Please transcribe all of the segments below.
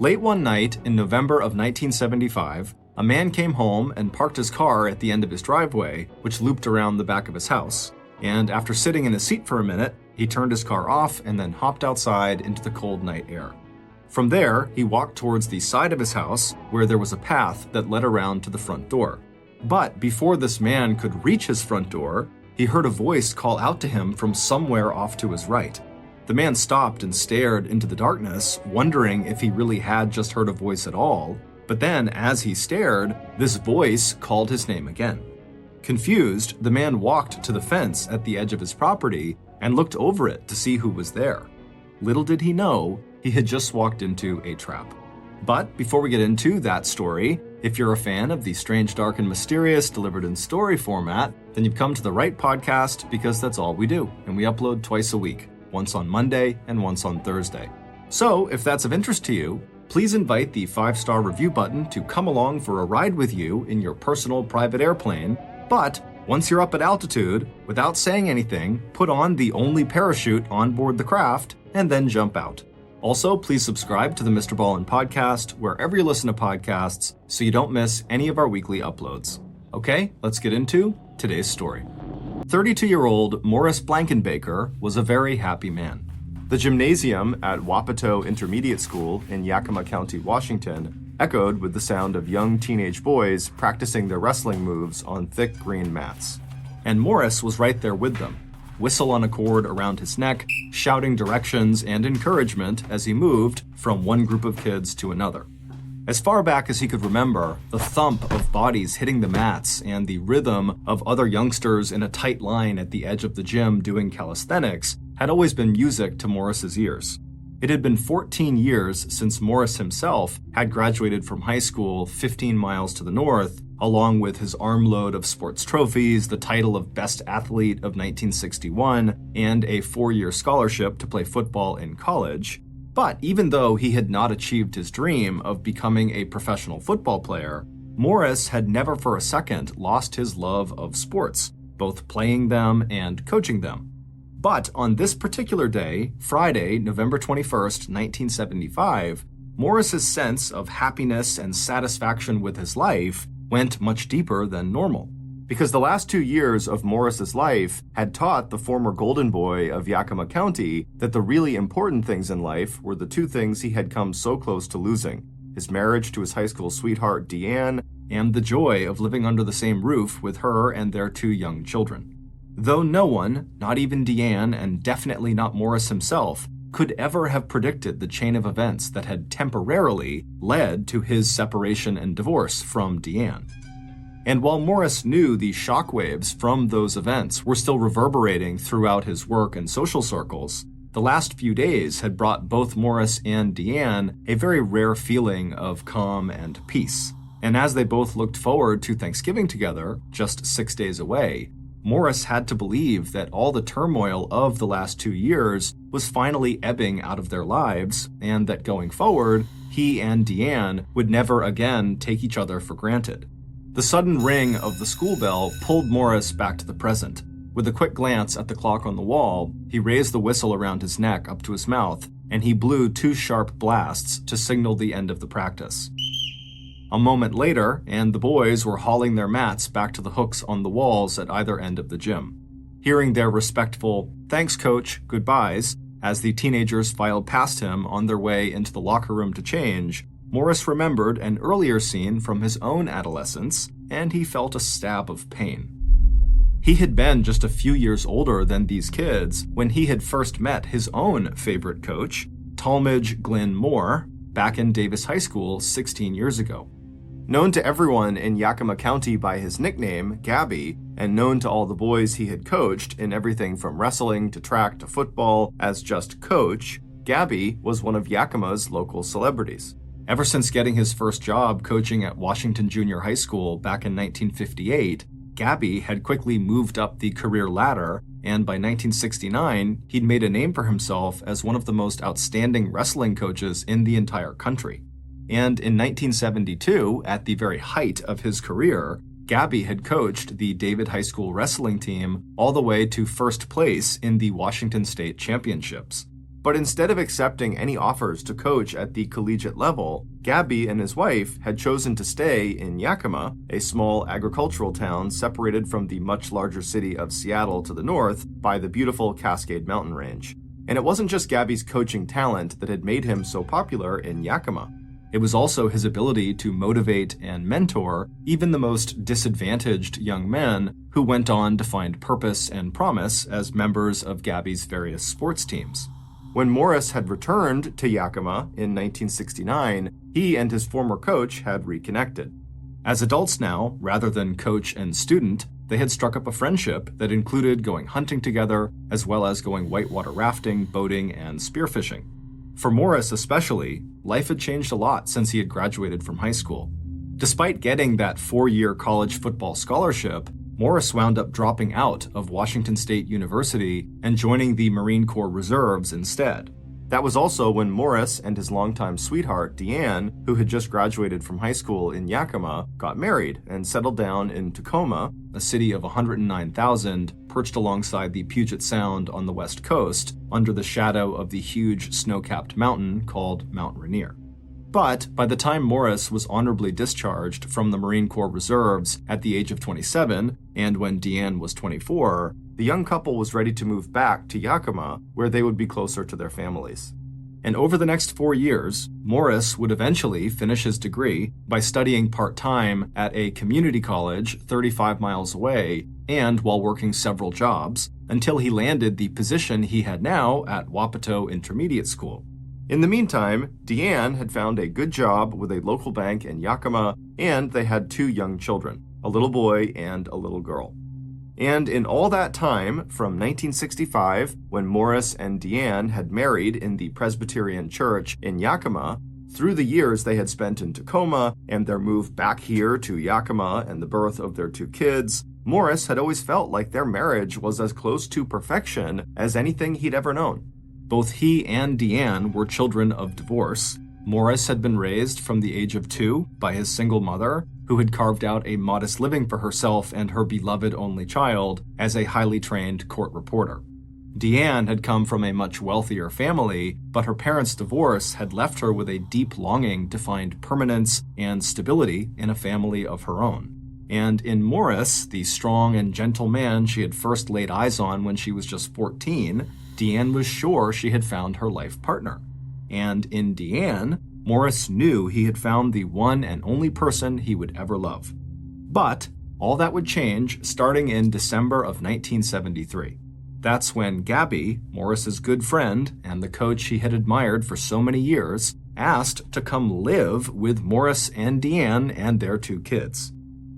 Late one night in November of 1975, a man came home and parked his car at the end of his driveway, which looped around the back of his house. And after sitting in his seat for a minute, he turned his car off and then hopped outside into the cold night air. From there, he walked towards the side of his house where there was a path that led around to the front door. But before this man could reach his front door, he heard a voice call out to him from somewhere off to his right. The man stopped and stared into the darkness, wondering if he really had just heard a voice at all. But then, as he stared, this voice called his name again. Confused, the man walked to the fence at the edge of his property and looked over it to see who was there. Little did he know, he had just walked into a trap. But before we get into that story, if you're a fan of the strange, dark, and mysterious delivered in story format, then you've come to the right podcast because that's all we do, and we upload twice a week, once on Monday and once on Thursday. So if that's of interest to you, please invite the 5-star review button to come along for a ride with you in your personal private airplane. But once you're up at altitude, without saying anything, put on the only parachute on board the craft and then jump out. Also, please subscribe to the MrBallen's podcast wherever you listen to podcasts so you don't miss any of our weekly uploads. Okay, let's get into today's story. 32-year-old Morris Blankenbaker was a very happy man. The gymnasium at Wapato Intermediate School in Yakima County, Washington, echoed with the sound of young teenage boys practicing their wrestling moves on thick green mats. And Morris was right there with them, whistle on a cord around his neck, shouting directions and encouragement as he moved from one group of kids to another. As far back as he could remember, the thump of bodies hitting the mats and the rhythm of other youngsters in a tight line at the edge of the gym doing calisthenics had always been music to Morris's ears. It had been 14 years since Morris himself had graduated from high school 15 miles to the north, along with his armload of sports trophies, the title of Best Athlete of 1961, and a 4-year scholarship to play football in college. But even though he had not achieved his dream of becoming a professional football player, Morris had never for a second lost his love of sports, both playing them and coaching them. But on this particular day, Friday, November 21st, 1975, Morris's sense of happiness and satisfaction with his life went much deeper than normal. Because the last 2 years of Morris's life had taught the former Golden Boy of Yakima County that the really important things in life were the 2 things he had come so close to losing: his marriage to his high school sweetheart, Deanne, and the joy of living under the same roof with her and their 2 young children. Though no one, not even Deanne and definitely not Morris himself, could ever have predicted the chain of events that had temporarily led to his separation and divorce from Deanne. And while Morris knew the shockwaves from those events were still reverberating throughout his work and social circles, the last few days had brought both Morris and Deanne a very rare feeling of calm and peace. And as they both looked forward to Thanksgiving together, just 6 days away, Morris had to believe that all the turmoil of the last 2 years was finally ebbing out of their lives, and that going forward, he and Deanne would never again take each other for granted. The sudden ring of the school bell pulled Morris back to the present. With a quick glance at the clock on the wall, he raised the whistle around his neck up to his mouth, and he blew 2 sharp blasts to signal the end of the practice. A moment later, and the boys were hauling their mats back to the hooks on the walls at either end of the gym. Hearing their respectful, "Thanks, coach, goodbyes," as the teenagers filed past him on their way into the locker room to change, Morris remembered an earlier scene from his own adolescence, and he felt a stab of pain. He had been just a few years older than these kids when he had first met his own favorite coach, Talmadge Glenn Moore, back in Davis High School 16 years ago. Known to everyone in Yakima County by his nickname, Gabby, and known to all the boys he had coached in everything from wrestling to track to football as just Coach, Gabby was one of Yakima's local celebrities. Ever since getting his first job coaching at Washington Junior High School back in 1958, Gabby had quickly moved up the career ladder, and by 1969, he'd made a name for himself as one of the most outstanding wrestling coaches in the entire country. And in 1972, at the very height of his career, Gabby had coached the David High School wrestling team all the way to first place in the Washington State Championships. But instead of accepting any offers to coach at the collegiate level, Gabby and his wife had chosen to stay in Yakima, a small agricultural town separated from the much larger city of Seattle to the north by the beautiful Cascade Mountain Range. And it wasn't just Gabby's coaching talent that had made him so popular in Yakima. It was also his ability to motivate and mentor even the most disadvantaged young men who went on to find purpose and promise as members of Gabby's various sports teams. When Morris had returned to Yakima in 1969, he and his former coach had reconnected. As adults now, rather than coach and student, they had struck up a friendship that included going hunting together, as well as going whitewater rafting, boating, and spearfishing. For Morris especially, life had changed a lot since he had graduated from high school. Despite getting that 4-year college football scholarship, Morris wound up dropping out of Washington State University and joining the Marine Corps Reserves instead. That was also when Morris and his longtime sweetheart, Deanne, who had just graduated from high school in Yakima, got married and settled down in Tacoma, a city of 109,000, perched alongside the Puget Sound on the west coast, under the shadow of the huge snow-capped mountain called Mount Rainier. But by the time Morris was honorably discharged from the Marine Corps Reserves at the age of 27, and when Deanne was 24, the young couple was ready to move back to Yakima, where they would be closer to their families. And over the next 4 years, Morris would eventually finish his degree by studying part-time at a community college 35 miles away and while working several jobs, until he landed the position he had now at Wapato Intermediate School. In the meantime, Deanne had found a good job with a local bank in Yakima, and they had 2 young children, a little boy and a little girl. And in all that time, from 1965, when Morris and Deanne had married in the Presbyterian Church in Yakima, through the years they had spent in Tacoma and their move back here to Yakima and the birth of their 2 kids, Morris had always felt like their marriage was as close to perfection as anything he'd ever known. Both he and Deanne were children of divorce. Morris had been raised from the age of 2 by his single mother, who had carved out a modest living for herself and her beloved only child as a highly trained court reporter. Deanne had come from a much wealthier family, but her parents' divorce had left her with a deep longing to find permanence and stability in a family of her own. And in Morris, the strong and gentle man she had first laid eyes on when she was just 14, Deanne was sure she had found her life partner. And in Deanne, Morris knew he had found the one and only person he would ever love. But all that would change starting in December of 1973. That's when Gabby, Morris's good friend and the coach he had admired for so many years, asked to come live with Morris and Deanne and their 2 kids.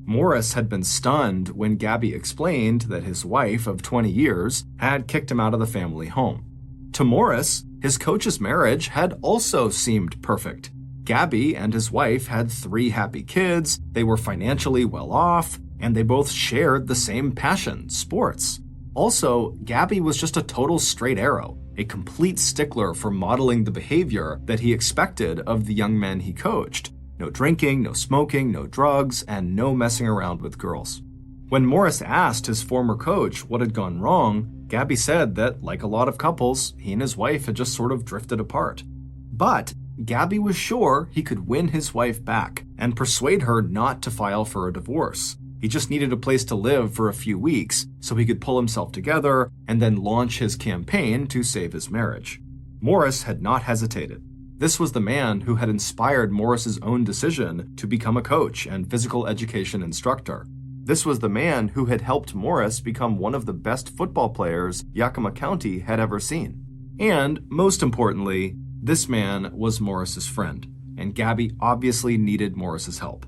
Morris had been stunned when Gabby explained that his wife of 20 years had kicked him out of the family home. To Morris, his coach's marriage had also seemed perfect. Gabby and his wife had 3 happy kids, they were financially well off, and they both shared the same passion, sports. Also, Gabby was just a total straight arrow, a complete stickler for modeling the behavior that he expected of the young men he coached. No drinking, no smoking, no drugs, and no messing around with girls. When Morris asked his former coach what had gone wrong, Gabby said that, like a lot of couples, he and his wife had just sort of drifted apart. But Gabby was sure he could win his wife back and persuade her not to file for a divorce. He just needed a place to live for a few weeks so he could pull himself together and then launch his campaign to save his marriage. Morris had not hesitated. This was the man who had inspired Morris's own decision to become a coach and physical education instructor. This was the man who had helped Morris become one of the best football players Yakima County had ever seen. And, most importantly, this man was Morris's friend, and Gabby obviously needed Morris's help.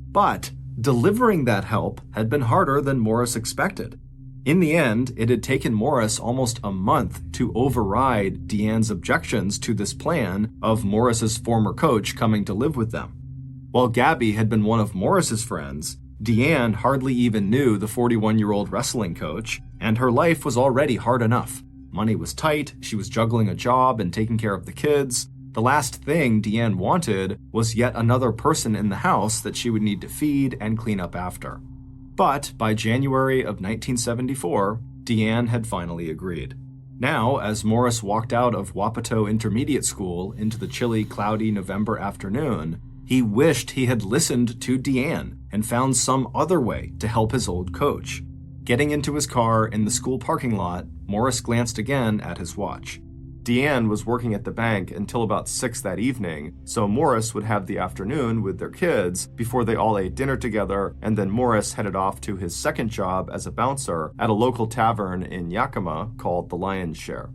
But delivering that help had been harder than Morris expected. In the end, it had taken Morris almost a month to override Deanne's objections to this plan of Morris's former coach coming to live with them. While Gabby had been one of Morris's friends, Deanne hardly even knew the 41-year-old wrestling coach, and her life was already hard enough. Money was tight, she was juggling a job and taking care of the kids. The last thing Deanne wanted was yet another person in the house that she would need to feed and clean up after. But by January of 1974, Deanne had finally agreed. Now, as Morris walked out of Wapato Intermediate School into the chilly, cloudy November afternoon, he wished he had listened to Deanne and found some other way to help his old coach. Getting into his car in the school parking lot, Morris glanced again at his watch. Deanne was working at the bank until about 6 that evening, so Morris would have the afternoon with their kids before they all ate dinner together, and then Morris headed off to his second job as a bouncer at a local tavern in Yakima called the Lion's Share.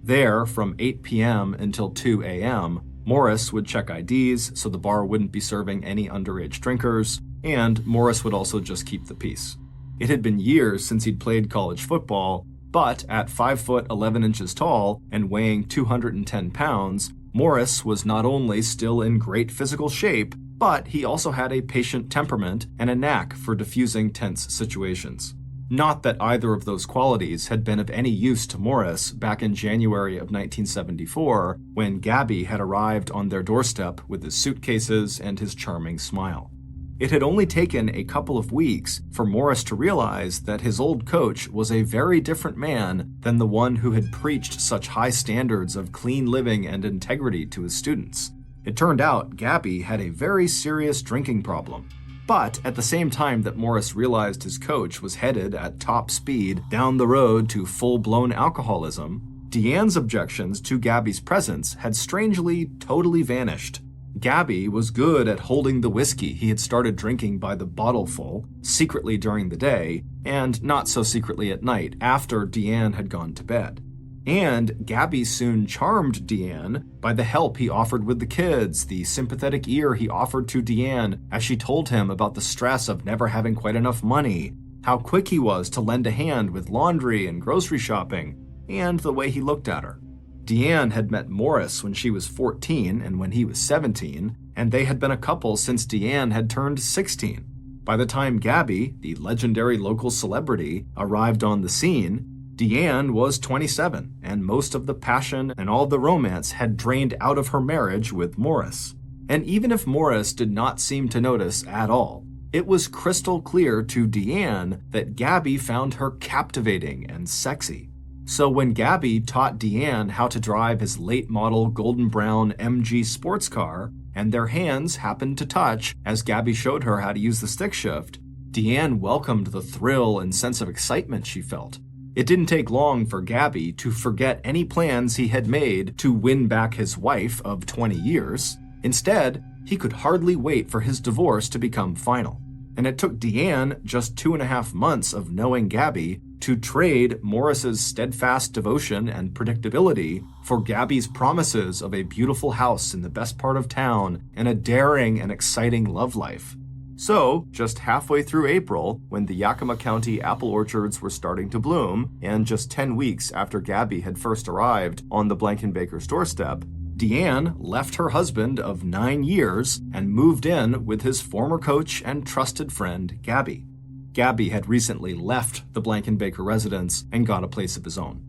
There, from 8 p.m. until 2 a.m., Morris would check IDs so the bar wouldn't be serving any underage drinkers, and Morris would also just keep the peace. It had been years since he'd played college football, but at 5 foot 11 inches tall and weighing 210 pounds, Morris was not only still in great physical shape, but he also had a patient temperament and a knack for diffusing tense situations. Not that either of those qualities had been of any use to Morris back in January of 1974, when Gabby had arrived on their doorstep with his suitcases and his charming smile. It had only taken a couple of weeks for Morris to realize that his old coach was a very different man than the one who had preached such high standards of clean living and integrity to his students. It turned out Gabby had a very serious drinking problem. But at the same time that Morris realized his coach was headed at top speed down the road to full-blown alcoholism, Deanne's objections to Gabby's presence had strangely totally vanished. Gabby was good at holding the whiskey he had started drinking by the bottleful, secretly during the day, and not so secretly at night after Deanne had gone to bed. And Gabby soon charmed Deanne by the help he offered with the kids, the sympathetic ear he offered to Deanne as she told him about the stress of never having quite enough money, how quick he was to lend a hand with laundry and grocery shopping, and the way he looked at her. Deanne had met Morris when she was 14 and when he was 17, and they had been a couple since Deanne had turned 16. By the time Gabby, the legendary local celebrity, arrived on the scene, Deanne was 27, and most of the passion and all the romance had drained out of her marriage with Morris. And even if Morris did not seem to notice at all, it was crystal clear to Deanne that Gabby found her captivating and sexy. So when Gabby taught Deanne how to drive his late-model golden brown MG sports car, and their hands happened to touch as Gabby showed her how to use the stick shift, Deanne welcomed the thrill and sense of excitement she felt. It didn't take long for Gabby to forget any plans he had made to win back his wife of 20 years. Instead, he could hardly wait for his divorce to become final. And it took Deanne just 2.5 months of knowing Gabby to trade Morris's steadfast devotion and predictability for Gabby's promises of a beautiful house in the best part of town and a daring and exciting love life. So, just halfway through April, when the Yakima County apple orchards were starting to bloom, and just 10 weeks after Gabby had first arrived on the Blankenbaker's doorstep, Deanne left her husband of 9 years and moved in with his former coach and trusted friend, Gabby. Gabby had recently left the Blankenbaker residence and got a place of his own.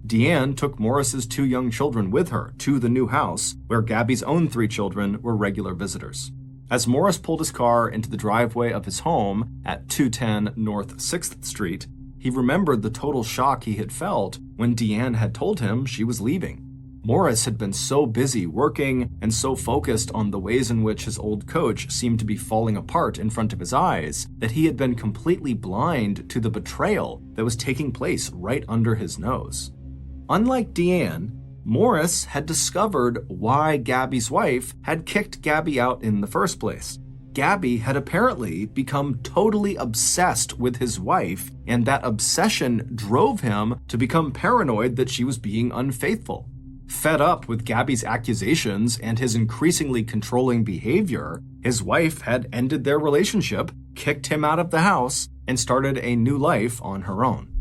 Deanne took Morris's 2 young children with her to the new house, where Gabby's own 3 children were regular visitors. As Morris pulled his car into the driveway of his home at 210 North 6th Street, he remembered the total shock he had felt when Deanne had told him she was leaving. Morris had been so busy working and so focused on the ways in which his old coach seemed to be falling apart in front of his eyes that he had been completely blind to the betrayal that was taking place right under his nose. Unlike Deanne, Morris had discovered why Gabby's wife had kicked Gabby out in the first place. Gabby had apparently become totally obsessed with his wife, and that obsession drove him to become paranoid that she was being unfaithful. Fed up with Gabby's accusations and his increasingly controlling behavior, his wife had ended their relationship, kicked him out of the house, and started a new life on her own.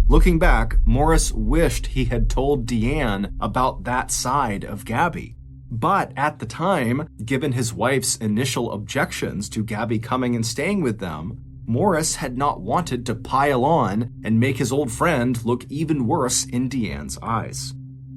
Looking back, Morris wished he had told Deanne about that side of Gabby. But at the time, given his wife's initial objections to Gabby coming and staying with them, Morris had not wanted to pile on and make his old friend look even worse in Deanne's eyes.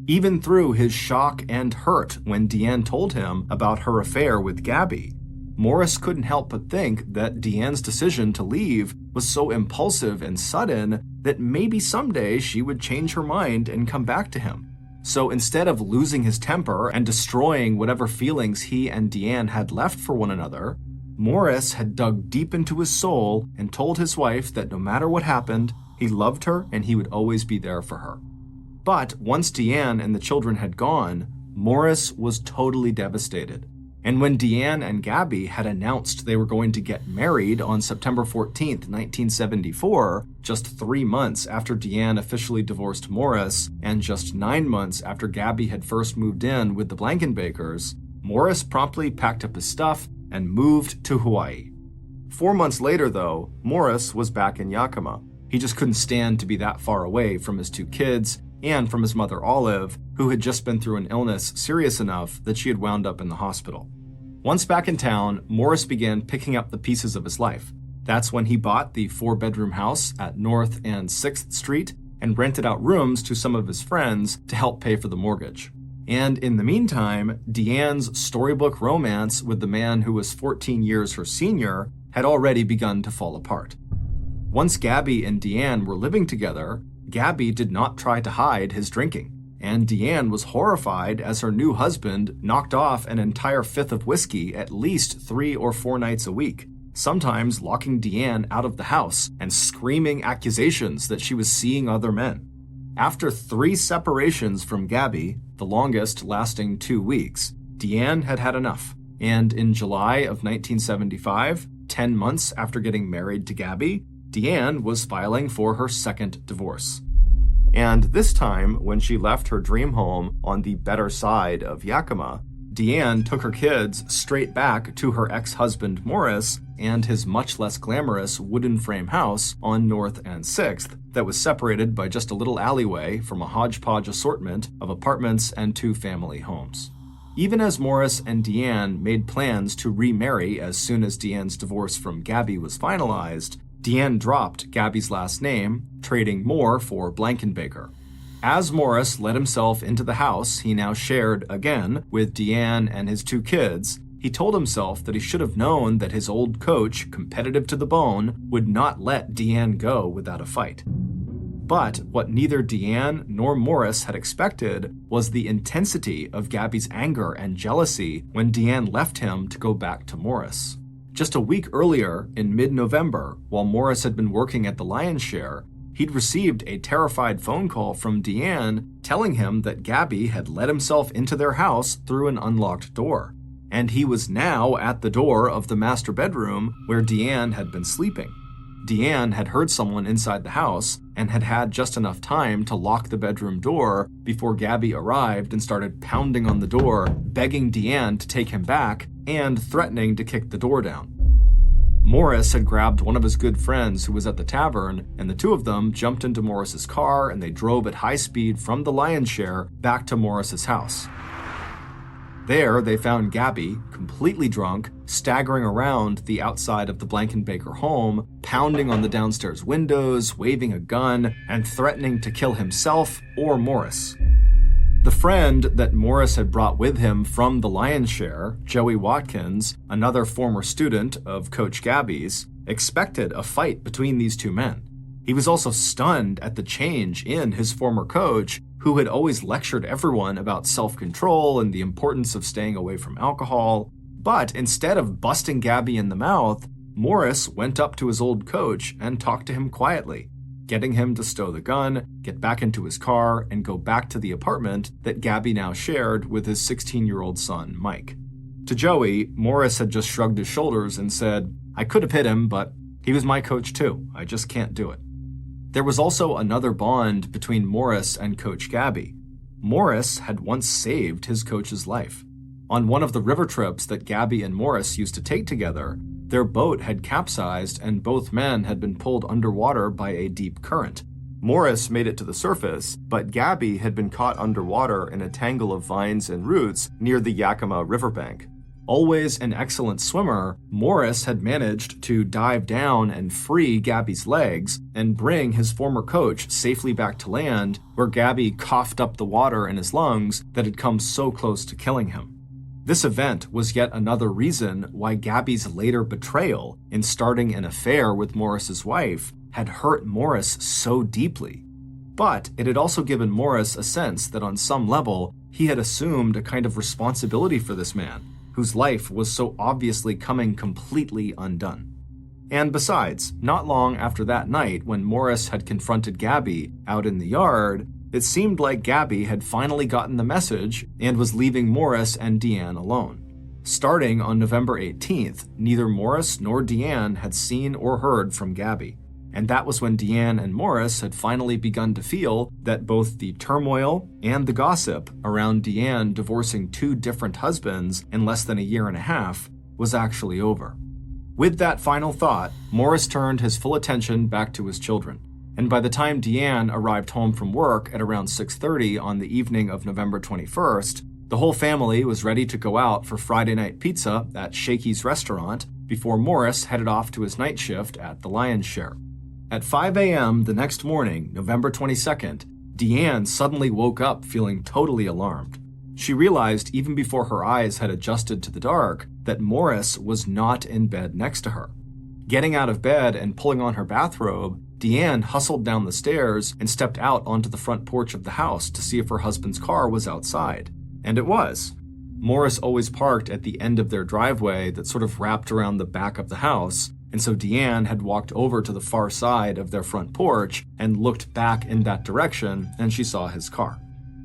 Even through his shock and hurt when Deanne told him about her affair with Gabby, Morris couldn't help but think that Deanne's decision to leave was so impulsive and sudden that maybe someday she would change her mind and come back to him. So instead of losing his temper and destroying whatever feelings he and Deanne had left for one another, Morris had dug deep into his soul and told his wife that no matter what happened, he loved her and he would always be there for her. But once Deanne and the children had gone, Morris was totally devastated. And when Deanne and Gabby had announced they were going to get married on September 14th, 1974, just 3 months after Deanne officially divorced Morris, and just 9 months after Gabby had first moved in with the Blankenbakers, Morris promptly packed up his stuff and moved to Hawaii. 4 months later, though, Morris was back in Yakima. He just couldn't stand to be that far away from his 2 kids and from his mother Olive, who had just been through an illness serious enough that she had wound up in the hospital. Once back in town, Morris began picking up the pieces of his life. That's when he bought the 4-bedroom house at North and 6th Street and rented out rooms to some of his friends to help pay for the mortgage. And in the meantime, Deanne's storybook romance with the man who was 14 years her senior had already begun to fall apart. Once Gabby and Deanne were living together, Gabby did not try to hide his drinking, and Deanne was horrified as her new husband knocked off an entire 5th of whiskey at least 3 or 4 nights a week, sometimes locking Deanne out of the house and screaming accusations that she was seeing other men. After 3 separations from Gabby, the longest lasting 2 weeks, Deanne had had enough, and in July of 1975, 10 months after getting married to Gabby, Deanne was filing for her 2nd divorce. And this time, when she left her dream home on the better side of Yakima, Deanne took her kids straight back to her ex-husband Morris and his much less glamorous wooden frame house on North and 6th that was separated by just a little alleyway from a hodgepodge assortment of apartments and 2 family homes. Even as Morris and Deanne made plans to remarry as soon as Deanne's divorce from Gabby was finalized, Deanne dropped Gabby's last name, trading Moore for Blankenbaker. As Morris let himself into the house he now shared again with Deanne and his 2 kids, he told himself that he should have known that his old coach, competitive to the bone, would not let Deanne go without a fight. But what neither Deanne nor Morris had expected was the intensity of Gabby's anger and jealousy when Deanne left him to go back to Morris. Just a week earlier, in mid-November, while Morris had been working at the Lion's Share, he'd received a terrified phone call from Deanne telling him that Gabby had let himself into their house through an unlocked door. And he was now at the door of the master bedroom where Deanne had been sleeping. Deanne had heard someone inside the house and had had just enough time to lock the bedroom door before Gabby arrived and started pounding on the door, begging Deanne to take him back and threatening to kick the door down. Morris had grabbed one of his good friends who was at the tavern, and the 2 of them jumped into Morris's car and they drove at high speed from the Lion's Share back to Morris's house. There, they found Gabby, completely drunk, staggering around the outside of the Blankenbaker home, pounding on the downstairs windows, waving a gun, and threatening to kill himself or Morris. The friend that Morris had brought with him from the Lion's Share, Joey Watkins, another former student of Coach Gabby's, expected a fight between these 2 men. He was also stunned at the change in his former coach, who had always lectured everyone about self-control and the importance of staying away from alcohol. But instead of busting Gabby in the mouth, Morris went up to his old coach and talked to him quietly, getting him to stow the gun, get back into his car, and go back to the apartment that Gabby now shared with his 16-year-old son, Mike. To Joey, Morris had just shrugged his shoulders and said, "I could have hit him, but he was my coach too. I just can't do it." There was also another bond between Morris and Coach Gabby. Morris had once saved his coach's life. On one of the river trips that Gabby and Morris used to take together, their boat had capsized and both men had been pulled underwater by a deep current. Morris made it to the surface, but Gabby had been caught underwater in a tangle of vines and roots near the Yakima riverbank. Always an excellent swimmer, Morris had managed to dive down and free Gabby's legs and bring his former coach safely back to land, where Gabby coughed up the water in his lungs that had come so close to killing him. This event was yet another reason why Gabby's later betrayal in starting an affair with Morris's wife had hurt Morris so deeply. But it had also given Morris a sense that on some level, he had assumed a kind of responsibility for this man, whose life was so obviously coming completely undone. And besides, not long after that night when Morris had confronted Gabby out in the yard, it seemed like Gabby had finally gotten the message and was leaving Morris and Deanne alone. Starting on November 18th, neither Morris nor Deanne had seen or heard from Gabby. And that was when Deanne and Morris had finally begun to feel that both the turmoil and the gossip around Deanne divorcing 2 different husbands in less than a year and a half was actually over. With that final thought, Morris turned his full attention back to his children. And by the time Deanne arrived home from work at around 6:30 on the evening of November 21st, the whole family was ready to go out for Friday night pizza at Shakey's restaurant before Morris headed off to his night shift at the Lion's Share. At 5 a.m. the next morning, November 22nd, Deanne suddenly woke up feeling totally alarmed. She realized even before her eyes had adjusted to the dark that Morris was not in bed next to her. Getting out of bed and pulling on her bathrobe, Deanne hustled down the stairs and stepped out onto the front porch of the house to see if her husband's car was outside. And it was. Morris always parked at the end of their driveway that sort of wrapped around the back of the house, and so Deanne had walked over to the far side of their front porch and looked back in that direction, and she saw his car.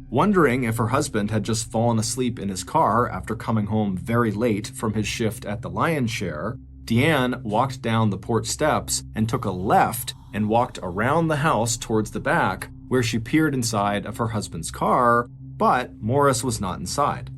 Wondering if her husband had just fallen asleep in his car after coming home very late from his shift at the Lion's Share, Deanne walked down the porch steps and took a left and walked around the house towards the back, where she peered inside of her husband's car, but Morris was not inside.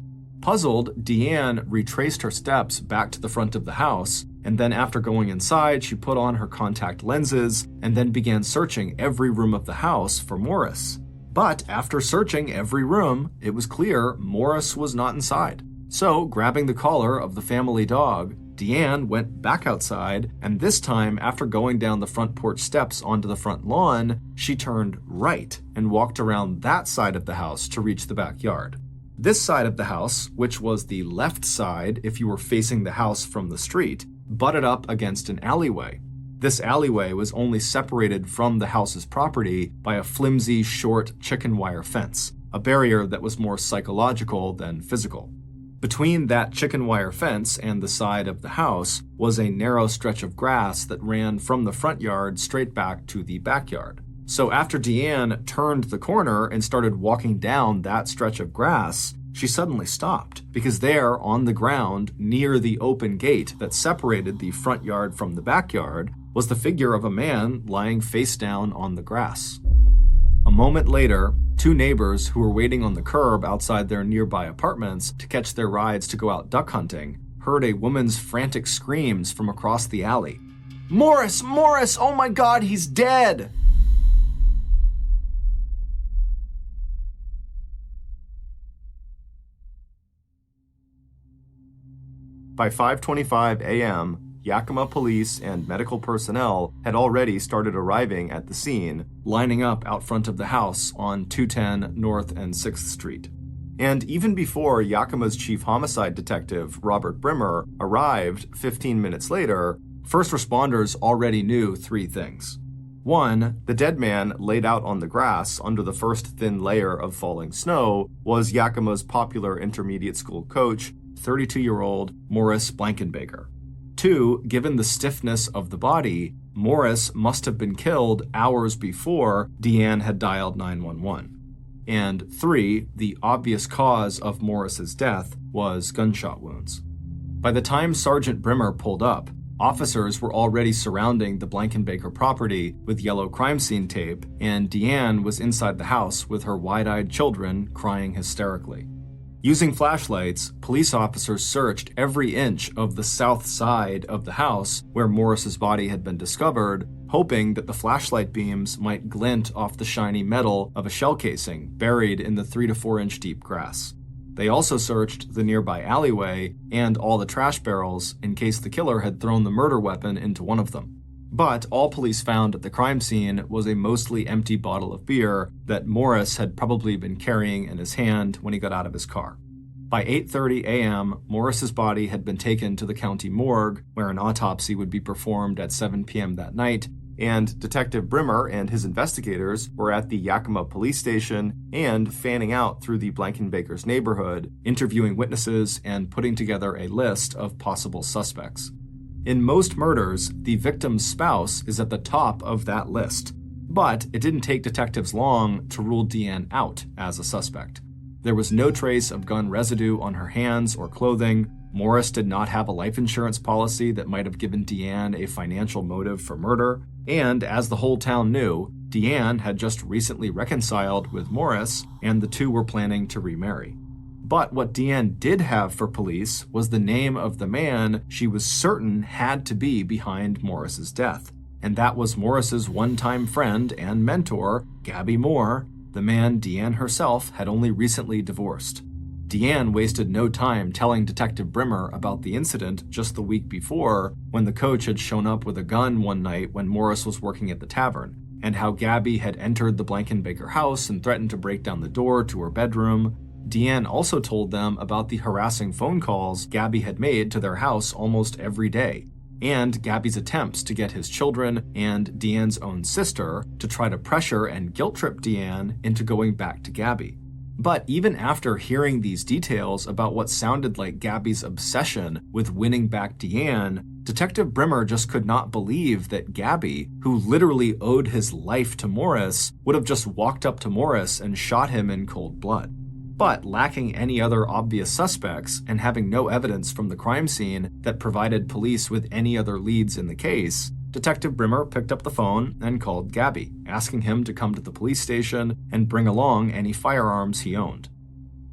Puzzled, Deanne retraced her steps back to the front of the house, and then after going inside, she put on her contact lenses and then began searching every room of the house for Morris. But after searching every room, it was clear Morris was not inside. So, grabbing the collar of the family dog, Deanne went back outside, and this time, after going down the front porch steps onto the front lawn, she turned right and walked around that side of the house to reach the backyard. This side of the house, which was the left side if you were facing the house from the street, butted up against an alleyway. This alleyway was only separated from the house's property by a flimsy, short chicken wire fence, a barrier that was more psychological than physical. Between that chicken wire fence and the side of the house was a narrow stretch of grass that ran from the front yard straight back to the backyard. So after Deanne turned the corner and started walking down that stretch of grass, she suddenly stopped, because there, on the ground, near the open gate that separated the front yard from the backyard, was the figure of a man lying face down on the grass. A moment later, 2 neighbors who were waiting on the curb outside their nearby apartments to catch their rides to go out duck hunting heard a woman's frantic screams from across the alley. "Morris! Morris! Oh my God, he's dead!" By 5:25 a.m., Yakima police and medical personnel had already started arriving at the scene, lining up out front of the house on 210 North and 6th Street. And even before Yakima's chief homicide detective, Robert Brimmer, arrived 15 minutes later, first responders already knew 3 things. 1, the dead man laid out on the grass under the first thin layer of falling snow was Yakima's popular intermediate school coach, 32-year-old Morris Blankenbaker. 2, given the stiffness of the body, Morris must have been killed hours before Deanne had dialed 911. And 3, the obvious cause of Morris's death was gunshot wounds. By the time Sergeant Brimmer pulled up, officers were already surrounding the Blankenbaker property with yellow crime scene tape, and Deanne was inside the house with her wide-eyed children crying hysterically. Using flashlights, police officers searched every inch of the south side of the house where Morris's body had been discovered, hoping that the flashlight beams might glint off the shiny metal of a shell casing buried in the 3 to 4 inch deep grass. They also searched the nearby alleyway and all the trash barrels in case the killer had thrown the murder weapon into one of them. But all police found at the crime scene was a mostly empty bottle of beer that Morris had probably been carrying in his hand when he got out of his car. By 8:30 a.m., Morris's body had been taken to the county morgue, where an autopsy would be performed at 7 p.m. that night, And Detective Brimmer and his investigators were at the Yakima police station and fanning out through the Blankenbaker's neighborhood, interviewing witnesses and putting together a list of possible suspects. In most murders, the victim's spouse is at the top of that list, but it didn't take detectives long to rule Deanne out as a suspect. There was no trace of gun residue on her hands or clothing. Morris did not have a life insurance policy that might have given Deanne a financial motive for murder. And as the whole town knew, Deanne had just recently reconciled with Morris, and the two were planning to remarry. But what Deanne did have for police was the name of the man she was certain had to be behind Morris's death. And that was Morris's one-time friend and mentor, Gabby Moore, the man Deanne herself had only recently divorced. Deanne wasted no time telling Detective Brimmer about the incident just the week before, when the coach had shown up with a gun one night when Morris was working at the tavern, and how Gabby had entered the Blankenbaker house and threatened to break down the door to her bedroom. Deanne also told them about the harassing phone calls Gabby had made to their house almost every day, and Gabby's attempts to get his children and Deanne's own sister to try to pressure and guilt-trip Deanne into going back to Gabby. But even after hearing these details about what sounded like Gabby's obsession with winning back Deanne, Detective Brimmer just could not believe that Gabby, who literally owed his life to Morris, would have just walked up to Morris and shot him in cold blood. But lacking any other obvious suspects and having no evidence from the crime scene that provided police with any other leads in the case, Detective Brimmer picked up the phone and called Gabby, asking him to come to the police station and bring along any firearms he owned.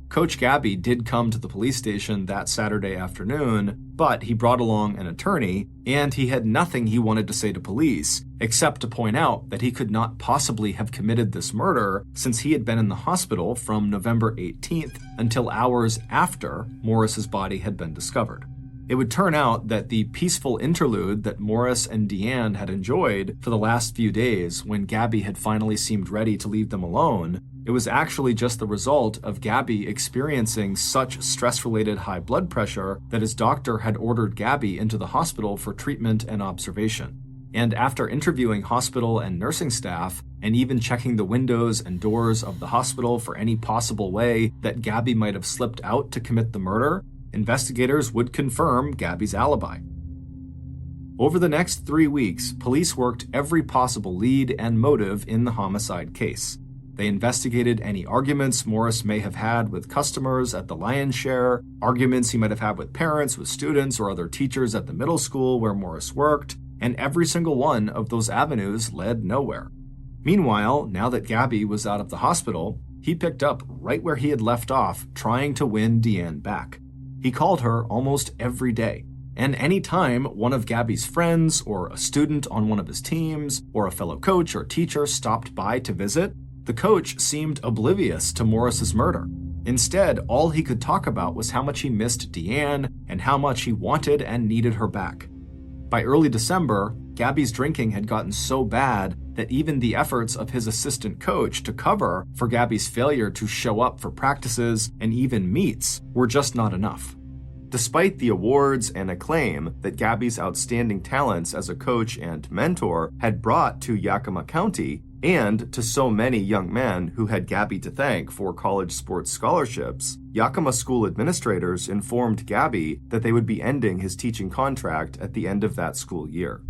Coach Gabby did come to the police station that Saturday afternoon, but he brought along an attorney, and he had nothing he wanted to say to police, except to point out that he could not possibly have committed this murder since he had been in the hospital from November 18th until hours after Morris's body had been discovered. It would turn out that the peaceful interlude that Morris and Deanne had enjoyed for the last few days when Gabby had finally seemed ready to leave them alone, it was actually just the result of Gabby experiencing such stress-related high blood pressure that his doctor had ordered Gabby into the hospital for treatment and observation. And after interviewing hospital and nursing staff, and even checking the windows and doors of the hospital for any possible way that Gabby might have slipped out to commit the murder, investigators would confirm Gabby's alibi. Over the next 3 weeks, police worked every possible lead and motive in the homicide case. They investigated any arguments Morris may have had with customers at the Lion's Share, arguments he might have had with parents, with students, or other teachers at the middle school where Morris worked, and every single one of those avenues led nowhere. Meanwhile, now that Gabby was out of the hospital, he picked up right where he had left off, trying to win Deanne back. He called her almost every day, and any time one of Gabby's friends or a student on one of his teams or a fellow coach or teacher stopped by to visit, the coach seemed oblivious to Morris's murder. Instead, all he could talk about was how much he missed Deanne and how much he wanted and needed her back. By early December, Gabby's drinking had gotten so bad that even the efforts of his assistant coach to cover for Gabby's failure to show up for practices and even meets were just not enough. Despite the awards and acclaim that Gabby's outstanding talents as a coach and mentor had brought to Yakima County, and to so many young men who had Gabby to thank for college sports scholarships, Yakima school administrators informed Gabby that they would be ending his teaching contract at the end of that school year.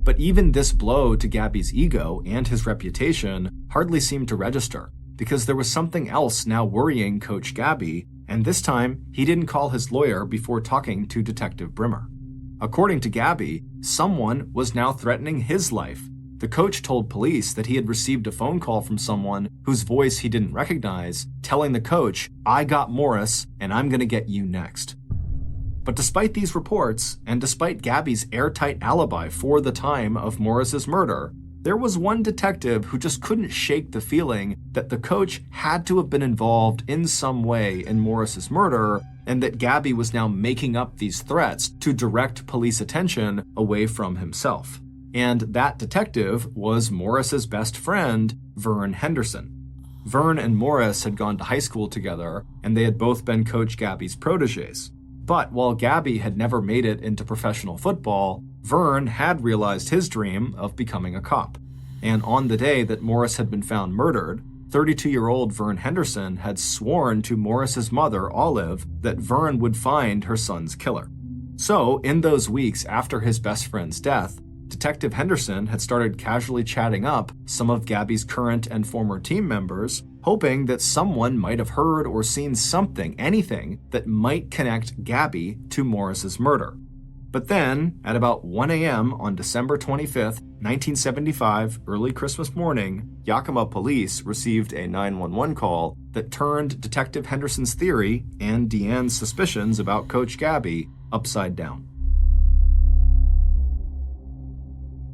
But even this blow to Gabby's ego and his reputation hardly seemed to register, because there was something else now worrying Coach Gabby, and this time he didn't call his lawyer before talking to Detective Brimmer. According to Gabby, someone was now threatening his life. The coach told police that he had received a phone call from someone whose voice he didn't recognize, telling the coach, "I got Morris, and I'm gonna get you next." But despite these reports, and despite Gabby's airtight alibi for the time of Morris's murder, there was one detective who just couldn't shake the feeling that the coach had to have been involved in some way in Morris's murder, and that Gabby was now making up these threats to direct police attention away from himself. And that detective was Morris's best friend, Vern Henderson. Vern and Morris had gone to high school together, and they had both been Coach Gabby's protégés. But while Gabby had never made it into professional football, Vern had realized his dream of becoming a cop. And on the day that Morris had been found murdered, 32-year-old Vern Henderson had sworn to Morris's mother, Olive, that Vern would find her son's killer. So, in those weeks after his best friend's death, Detective Henderson had started casually chatting up some of Gabby's current and former team members, hoping that someone might have heard or seen something, anything, that might connect Gabby to Morris's murder. But then, at about 1 a.m. on December 25th, 1975, early Christmas morning, Yakima police received a 911 call that turned Detective Henderson's theory and Deanne's suspicions about Coach Gabby upside down.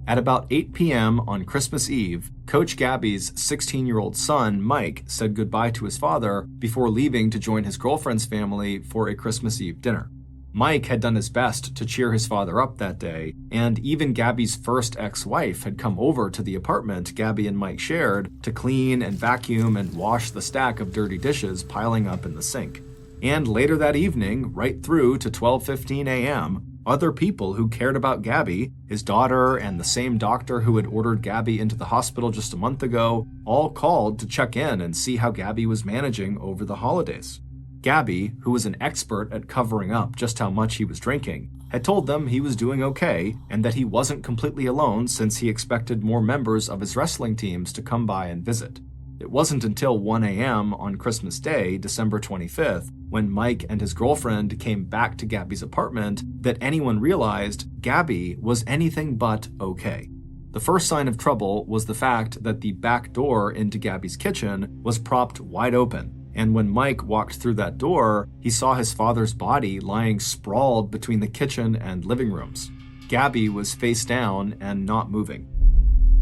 At about 8 p.m. on Christmas Eve, Coach Gabby's 16-year-old son, Mike, said goodbye to his father before leaving to join his girlfriend's family for a Christmas Eve dinner. Mike had done his best to cheer his father up that day, and even Gabby's first ex-wife had come over to the apartment Gabby and Mike shared to clean and vacuum and wash the stack of dirty dishes piling up in the sink. And later that evening, right through to 12:15 a.m., other people who cared about Gabby, his daughter, and the same doctor who had ordered Gabby into the hospital just a month ago, all called to check in and see how Gabby was managing over the holidays. Gabby, who was an expert at covering up just how much he was drinking, had told them he was doing okay and that he wasn't completely alone since he expected more members of his wrestling teams to come by and visit. It wasn't until 1 a.m. on Christmas Day, December 25th, when Mike and his girlfriend came back to Gabby's apartment, that anyone realized Gabby was anything but okay. The first sign of trouble was the fact that the back door into Gabby's kitchen was propped wide open, and when Mike walked through that door, he saw his father's body lying sprawled between the kitchen and living rooms. Gabby was face down and not moving.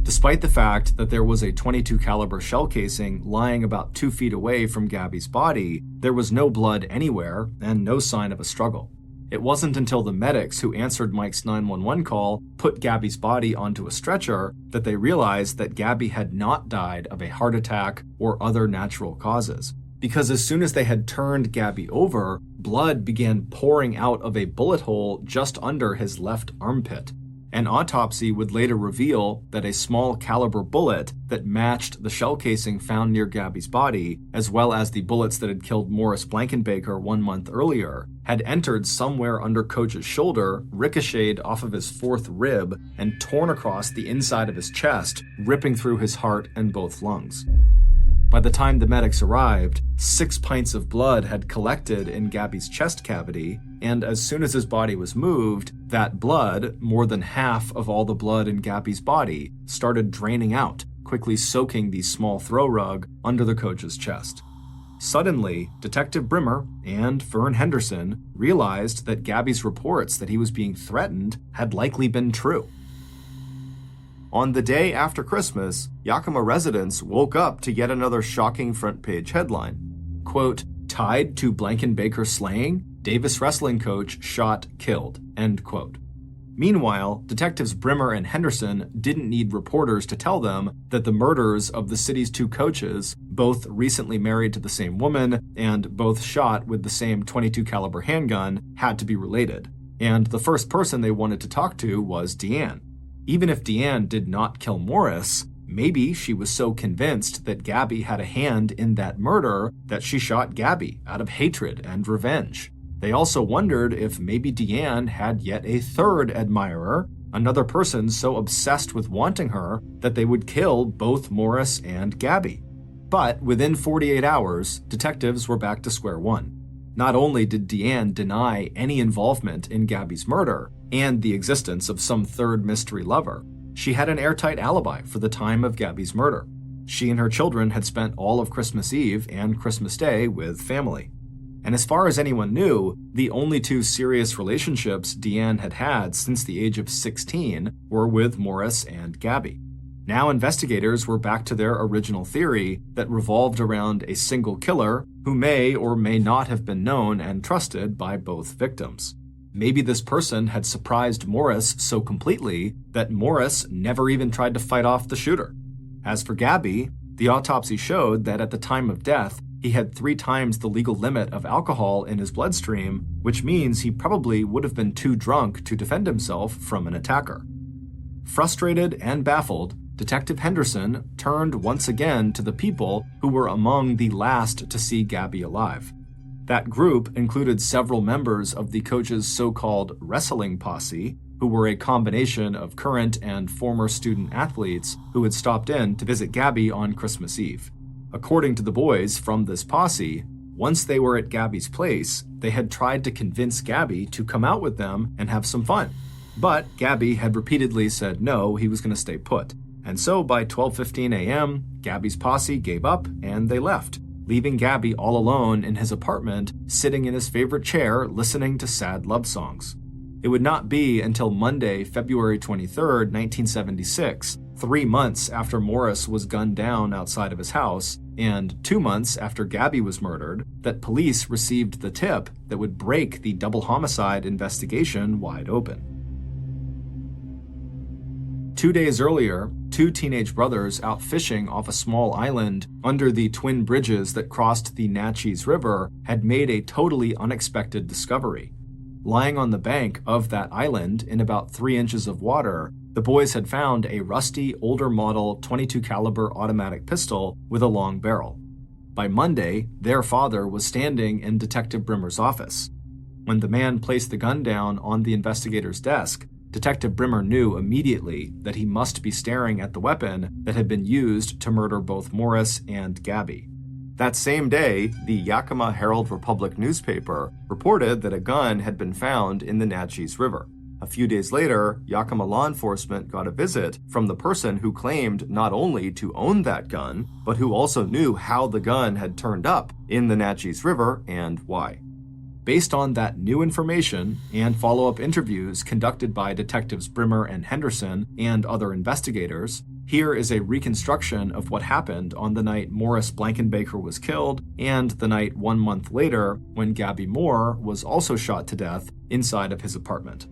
Despite the fact that there was a .22 caliber shell casing lying about 2 feet away from Gabby's body, there was no blood anywhere and no sign of a struggle. It wasn't until the medics who answered Mike's 911 call put Gabby's body onto a stretcher that they realized that Gabby had not died of a heart attack or other natural causes. Because as soon as they had turned Gabby over, blood began pouring out of a bullet hole just under his left armpit. An autopsy would later reveal that a small caliber bullet that matched the shell casing found near Gabby's body, as well as the bullets that had killed Morris Blankenbaker 1 month earlier, had entered somewhere under Coach's shoulder, ricocheted off of his fourth rib, and torn across the inside of his chest, ripping through his heart and both lungs. By the time the medics arrived, 6 pints of blood had collected in Gabby's chest cavity, and as soon as his body was moved, that blood, more than half of all the blood in Gabby's body, started draining out, quickly soaking the small throw rug under the coach's chest. Suddenly, Detective Brimmer and Vern Henderson realized that Gabby's reports that he was being threatened had likely been true. On the day after Christmas, Yakima residents woke up to yet another shocking front-page headline. Quote, "Tied to Blankenbaker slaying? Davis wrestling coach shot, killed." End quote. Meanwhile, Detectives Brimmer and Henderson didn't need reporters to tell them that the murders of the city's 2 coaches, both recently married to the same woman and both shot with the same .22 caliber handgun, had to be related. And the first person they wanted to talk to was Deanne. Even if Deanne did not kill Morris, maybe she was so convinced that Gabby had a hand in that murder that she shot Gabby out of hatred and revenge. They also wondered if maybe Deanne had yet a third admirer, another person so obsessed with wanting her that they would kill both Morris and Gabby. But within 48 hours, detectives were back to square one. Not only did Deanne deny any involvement in Gabby's murder and the existence of some third mystery lover, she had an airtight alibi for the time of Gabby's murder. She and her children had spent all of Christmas Eve and Christmas Day with family. And as far as anyone knew, the only 2 serious relationships Deanne had had since the age of 16 were with Morris and Gabby. Now investigators were back to their original theory that revolved around a single killer who may or may not have been known and trusted by both victims. Maybe this person had surprised Morris so completely that Morris never even tried to fight off the shooter. As for Gabby, the autopsy showed that at the time of death, he had 3 times the legal limit of alcohol in his bloodstream, which means he probably would have been too drunk to defend himself from an attacker. Frustrated and baffled, Detective Henderson turned once again to the people who were among the last to see Gabby alive. That group included several members of the coach's so-called wrestling posse, who were a combination of current and former student athletes who had stopped in to visit Gabby on Christmas Eve. According to the boys from this posse, once they were at Gabby's place, they had tried to convince Gabby to come out with them and have some fun. But Gabby had repeatedly said no, he was going to stay put. And so by 12:15 a.m., Gabby's posse gave up and they left, leaving Gabby all alone in his apartment, sitting in his favorite chair, listening to sad love songs. It would not be until Monday, February 23, 1976, 3 months after Morris was gunned down outside of his house, and 2 months after Gabby was murdered, that police received the tip that would break the double homicide investigation wide open. 2 days earlier, 2 teenage brothers out fishing off a small island under the twin bridges that crossed the Natchez River had made a totally unexpected discovery. Lying on the bank of that island in about 3 inches of water, the boys had found a rusty, older model .22 caliber automatic pistol with a long barrel. By Monday, their father was standing in Detective Brimmer's office. When the man placed the gun down on the investigator's desk, Detective Brimmer knew immediately that he must be staring at the weapon that had been used to murder both Morris and Gabby. That same day, the Yakima Herald-Republic newspaper reported that a gun had been found in the Natchez River. A few days later, Yakima law enforcement got a visit from the person who claimed not only to own that gun, but who also knew how the gun had turned up in the Natchez River and why. Based on that new information and follow-up interviews conducted by Detectives Brimmer and Henderson and other investigators, here is a reconstruction of what happened on the night Morris Blankenbaker was killed and the night 1 month later when Gabby Moore was also shot to death inside of his apartment.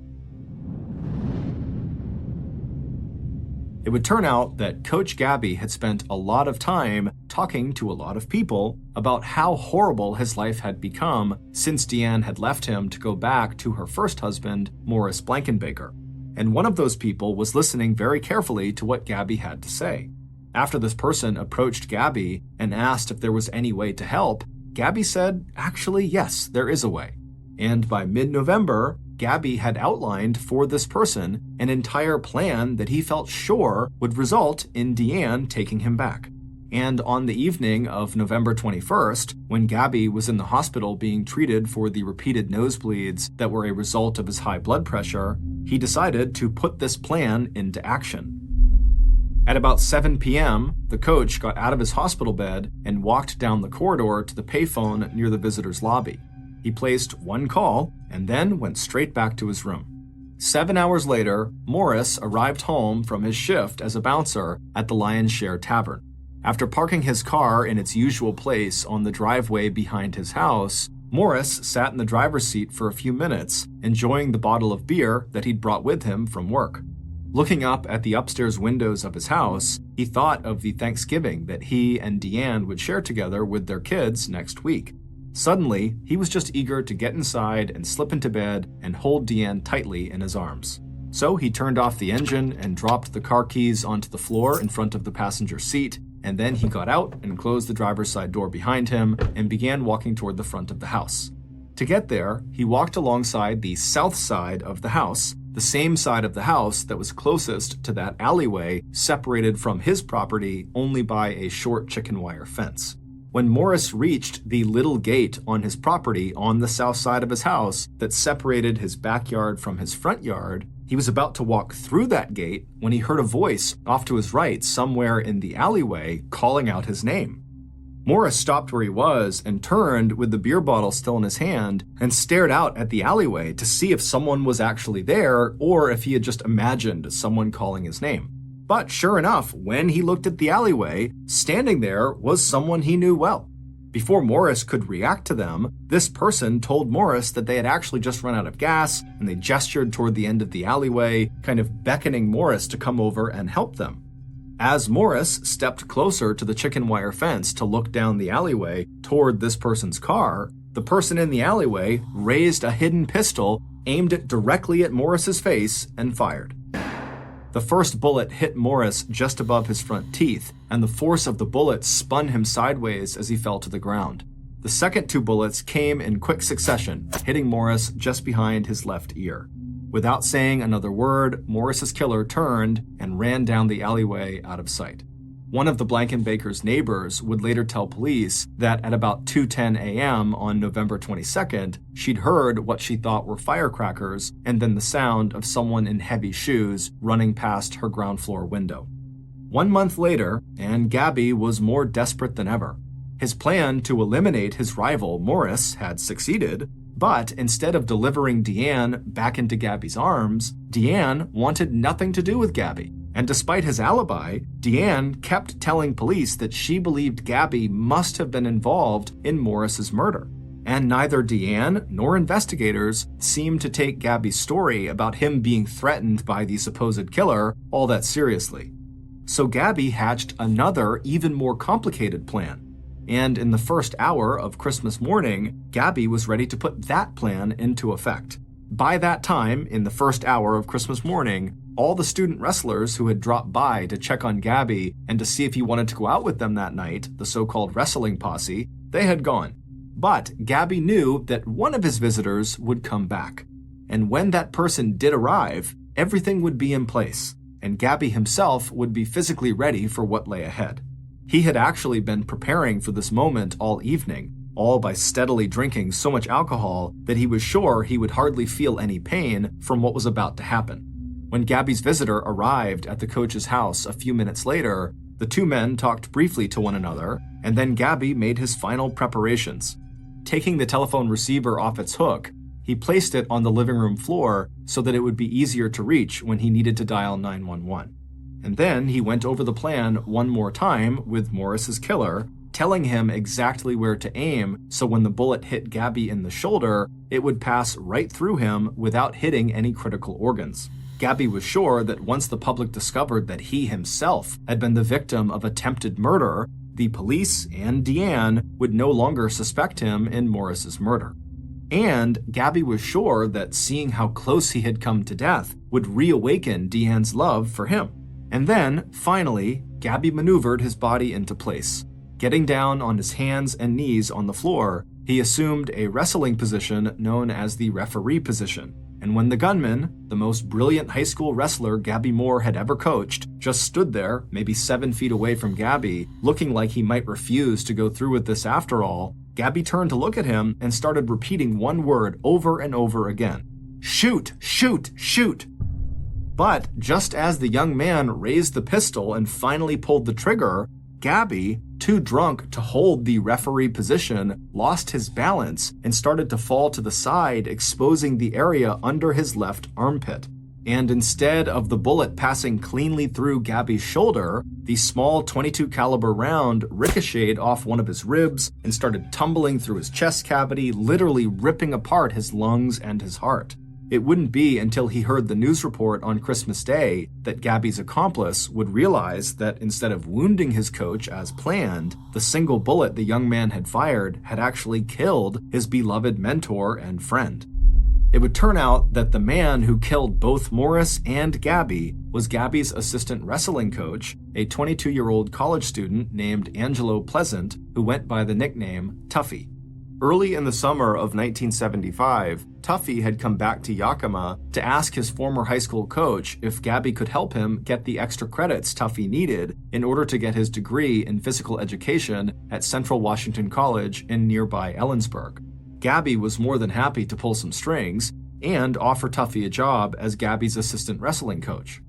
It would turn out that Coach Gabby had spent a lot of time talking to a lot of people about how horrible his life had become since Deanne had left him to go back to her first husband, Morris Blankenbaker. And one of those people was listening very carefully to what Gabby had to say. After this person approached Gabby and asked if there was any way to help, Gabby said, actually, yes, there is a way. And by mid-November, Gabby had outlined for this person an entire plan that he felt sure would result in Deanne taking him back. And on the evening of November 21st, when Gabby was in the hospital being treated for the repeated nosebleeds that were a result of his high blood pressure, he decided to put this plan into action. At about 7 p.m., the coach got out of his hospital bed and walked down the corridor to the payphone near the visitor's lobby. He placed one call and then went straight back to his room. 7 hours later, Morris arrived home from his shift as a bouncer at the Lion's Share Tavern. After parking his car in its usual place on the driveway behind his house, Morris sat in the driver's seat for a few minutes, enjoying the bottle of beer that he'd brought with him from work. Looking up at the upstairs windows of his house, he thought of the Thanksgiving that he and Deanne would share together with their kids next week. Suddenly, he was just eager to get inside and slip into bed and hold Deanne tightly in his arms. So he turned off the engine and dropped the car keys onto the floor in front of the passenger seat, and then he got out and closed the driver's side door behind him and began walking toward the front of the house. To get there, he walked alongside the south side of the house, the same side of the house that was closest to that alleyway separated from his property only by a short chicken wire fence. When Morris reached the little gate on his property on the south side of his house that separated his backyard from his front yard, he was about to walk through that gate when he heard a voice off to his right somewhere in the alleyway calling out his name. Morris stopped where he was and turned with the beer bottle still in his hand and stared out at the alleyway to see if someone was actually there or if he had just imagined someone calling his name. But sure enough, when he looked at the alleyway, standing there was someone he knew well. Before Morris could react to them, this person told Morris that they had actually just run out of gas, and they gestured toward the end of the alleyway, kind of beckoning Morris to come over and help them. As Morris stepped closer to the chicken wire fence to look down the alleyway toward this person's car, the person in the alleyway raised a hidden pistol, aimed it directly at Morris's face, and fired. The first bullet hit Morris just above his front teeth, and the force of the bullet spun him sideways as he fell to the ground. The second two bullets came in quick succession, hitting Morris just behind his left ear. Without saying another word, Morris's killer turned and ran down the alleyway out of sight. One of the Blankenbaker's neighbors would later tell police that at about 2:10 a.m. on November 22nd, she'd heard what she thought were firecrackers and then the sound of someone in heavy shoes running past her ground floor window. 1 month later, and Gabby was more desperate than ever. His plan to eliminate his rival, Morris, had succeeded, but instead of delivering Deanne back into Gabby's arms, Deanne wanted nothing to do with Gabby. And despite his alibi, Deanne kept telling police that she believed Gabby must have been involved in Morris's murder. And neither Deanne nor investigators seemed to take Gabby's story about him being threatened by the supposed killer all that seriously. So Gabby hatched another, even more complicated plan. And in the first hour of Christmas morning, Gabby was ready to put that plan into effect. By that time, in the first hour of Christmas morning, all the student wrestlers who had dropped by to check on Gabby and to see if he wanted to go out with them that night, the so-called wrestling posse, they had gone. But Gabby knew that one of his visitors would come back. And when that person did arrive, everything would be in place, and Gabby himself would be physically ready for what lay ahead. He had actually been preparing for this moment all evening, all by steadily drinking so much alcohol that he was sure he would hardly feel any pain from what was about to happen. When Gabby's visitor arrived at the coach's house a few minutes later, the two men talked briefly to one another, and then Gabby made his final preparations. Taking the telephone receiver off its hook, he placed it on the living room floor so that it would be easier to reach when he needed to dial 911. And then he went over the plan one more time with Morris's killer, telling him exactly where to aim so when the bullet hit Gabby in the shoulder, it would pass right through him without hitting any critical organs. Gabby was sure that once the public discovered that he himself had been the victim of attempted murder, the police and Deanne would no longer suspect him in Morris's murder. And Gabby was sure that seeing how close he had come to death would reawaken Deanne's love for him. And then, finally, Gabby maneuvered his body into place. Getting down on his hands and knees on the floor, he assumed a wrestling position known as the referee position. And when the gunman, the most brilliant high school wrestler Gabby Moore had ever coached, just stood there, maybe 7 feet away from Gabby, looking like he might refuse to go through with this after all, Gabby turned to look at him and started repeating one word over and over again. Shoot, shoot, shoot. But just as the young man raised the pistol and finally pulled the trigger, Gabby, too drunk to hold the referee position, lost his balance and started to fall to the side, exposing the area under his left armpit. And instead of the bullet passing cleanly through Gabby's shoulder, the small .22 caliber round ricocheted off one of his ribs and started tumbling through his chest cavity, literally ripping apart his lungs and his heart. It wouldn't be until he heard the news report on Christmas Day that Gabby's accomplice would realize that instead of wounding his coach as planned, the single bullet the young man had fired had actually killed his beloved mentor and friend. It would turn out that the man who killed both Morris and Gabby was Gabby's assistant wrestling coach, a 22-year-old college student named Angelo Pleasant, who went by the nickname Tuffy. Early in the summer of 1975, Tuffy had come back to Yakima to ask his former high school coach if Gabby could help him get the extra credits Tuffy needed in order to get his degree in physical education at Central Washington College in nearby Ellensburg. Gabby was more than happy to pull some strings and offer Tuffy a job as Gabby's assistant wrestling coach.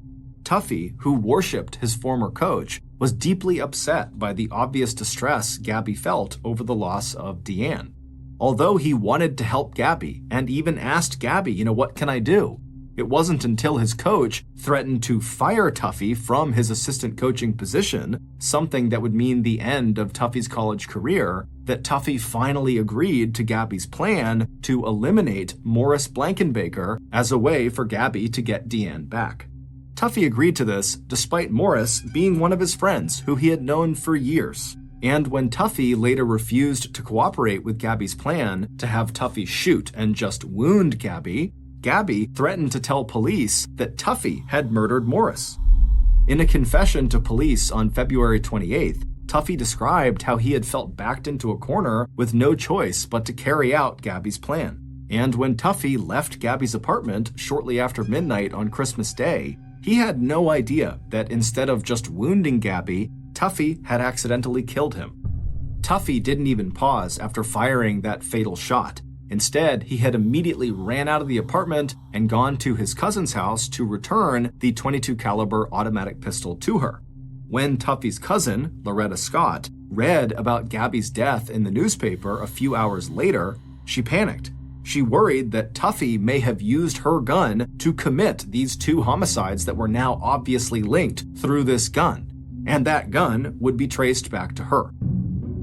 Tuffy, who worshipped his former coach, was deeply upset by the obvious distress Gabby felt over the loss of Deanne. Although he wanted to help Gabby and even asked Gabby, what can I do? It wasn't until his coach threatened to fire Tuffy from his assistant coaching position, something that would mean the end of Tuffy's college career, that Tuffy finally agreed to Gabby's plan to eliminate Morris Blankenbaker as a way for Gabby to get Deanne back. Tuffy agreed to this despite Morris being one of his friends who he had known for years. And when Tuffy later refused to cooperate with Gabby's plan to have Tuffy shoot and just wound Gabby, Gabby threatened to tell police that Tuffy had murdered Morris. In a confession to police on February 28th, Tuffy described how he had felt backed into a corner with no choice but to carry out Gabby's plan. And when Tuffy left Gabby's apartment shortly after midnight on Christmas Day, he had no idea that instead of just wounding Gabby, Tuffy had accidentally killed him. Tuffy didn't even pause after firing that fatal shot. Instead, he had immediately ran out of the apartment and gone to his cousin's house to return the .22 caliber automatic pistol to her. When Tuffy's cousin, Loretta Scott, read about Gabby's death in the newspaper a few hours later, she panicked. She worried that Tuffy may have used her gun to commit these two homicides that were now obviously linked through this gun, and that gun would be traced back to her.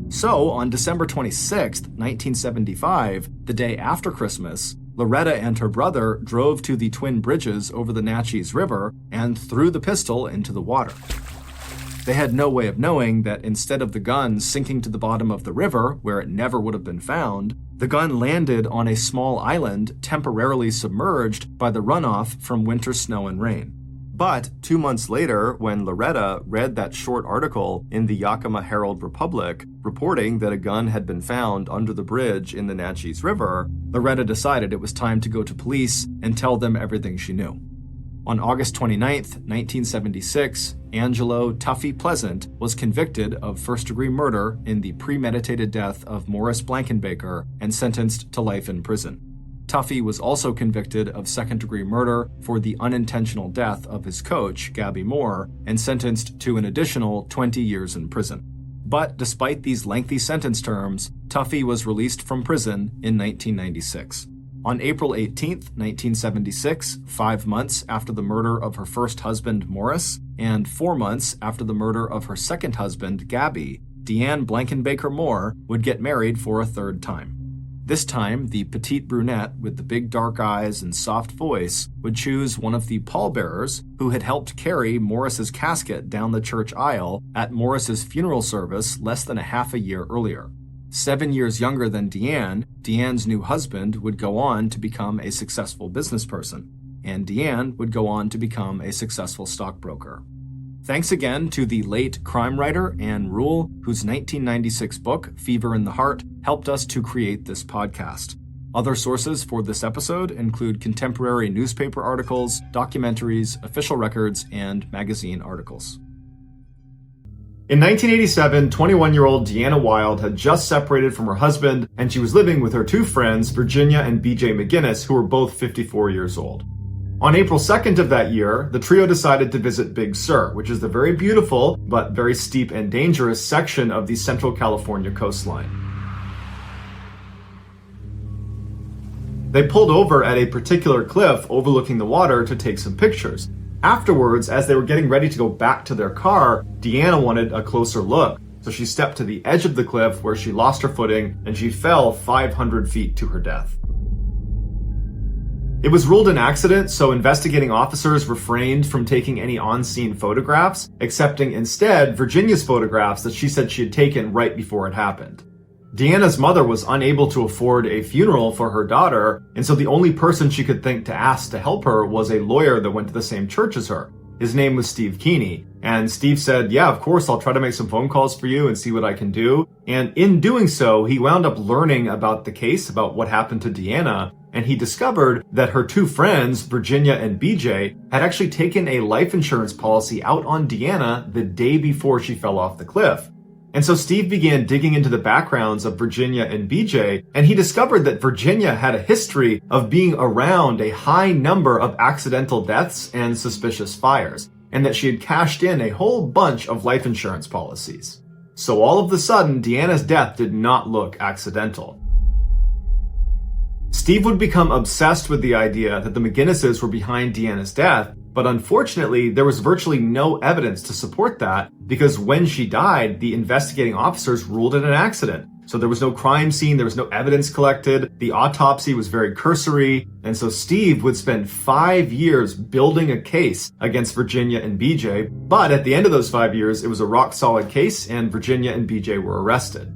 So, on December 26, 1975, the day after Christmas, Loretta and her brother drove to the Twin Bridges over the Natchez River and threw the pistol into the water. They had no way of knowing that instead of the gun sinking to the bottom of the river, where it never would have been found, the gun landed on a small island temporarily submerged by the runoff from winter snow and rain. But 2 months later, when Loretta read that short article in the Yakima Herald-Republic reporting that a gun had been found under the bridge in the Natchez River, Loretta decided it was time to go to police and tell them everything she knew. On August 29, 1976, Angelo Tuffy Pleasant was convicted of first-degree murder in the premeditated death of Morris Blankenbaker and sentenced to life in prison. Tuffy was also convicted of second-degree murder for the unintentional death of his coach, Gabby Moore, and sentenced to an additional 20 years in prison. But despite these lengthy sentence terms, Tuffy was released from prison in 1996. On April 18, 1976, 5 months after the murder of her first husband, Morris, and 4 months after the murder of her second husband, Gabby, Deanne Blankenbaker Moore would get married for a third time. This time, the petite brunette with the big dark eyes and soft voice would choose one of the pallbearers who had helped carry Morris's casket down the church aisle at Morris's funeral service less than a half a year earlier. 7 years younger than Deanne, Deanne's new husband would go on to become a successful business person, and Deanne would go on to become a successful stockbroker. Thanks again to the late crime writer Ann Rule, whose 1996 book, Fever in the Heart, helped us to create this podcast. Other sources for this episode include contemporary newspaper articles, documentaries, official records, and magazine articles. In 1987, 21-year-old Deanna Wild had just separated from her husband, and she was living with her two friends, Virginia and BJ McGinnis, who were both 54 years old. On April 2nd of that year, the trio decided to visit Big Sur, which is the very beautiful, but very steep and dangerous section of the Central California coastline. They pulled over at a particular cliff overlooking the water to take some pictures. Afterwards, as they were getting ready to go back to their car, Deanna wanted a closer look, so she stepped to the edge of the cliff where she lost her footing and she fell 500 feet to her death. It was ruled an accident, so investigating officers refrained from taking any on-scene photographs, accepting instead Virginia's photographs that she said she had taken right before it happened. Deanna's mother was unable to afford a funeral for her daughter, and so the only person she could think to ask to help her was a lawyer that went to the same church as her. His name was Steve Keeney, and Steve said, "Yeah, of course, I'll try to make some phone calls for you and see what I can do." And in doing so, he wound up learning about the case, about what happened to Deanna, and he discovered that her two friends, Virginia and BJ, had actually taken a life insurance policy out on Deanna the day before she fell off the cliff. And so Steve began digging into the backgrounds of Virginia and BJ, and he discovered that Virginia had a history of being around a high number of accidental deaths and suspicious fires, and that she had cashed in a whole bunch of life insurance policies. So all of a sudden, Deanna's death did not look accidental. Steve would become obsessed with the idea that the McGinnises were behind Deanna's death, but unfortunately, there was virtually no evidence to support that because when she died, the investigating officers ruled it an accident. So there was no crime scene, there was no evidence collected, the autopsy was very cursory, and so Steve would spend 5 years building a case against Virginia and BJ, but at the end of those 5 years, it was a rock-solid case, and Virginia and BJ were arrested.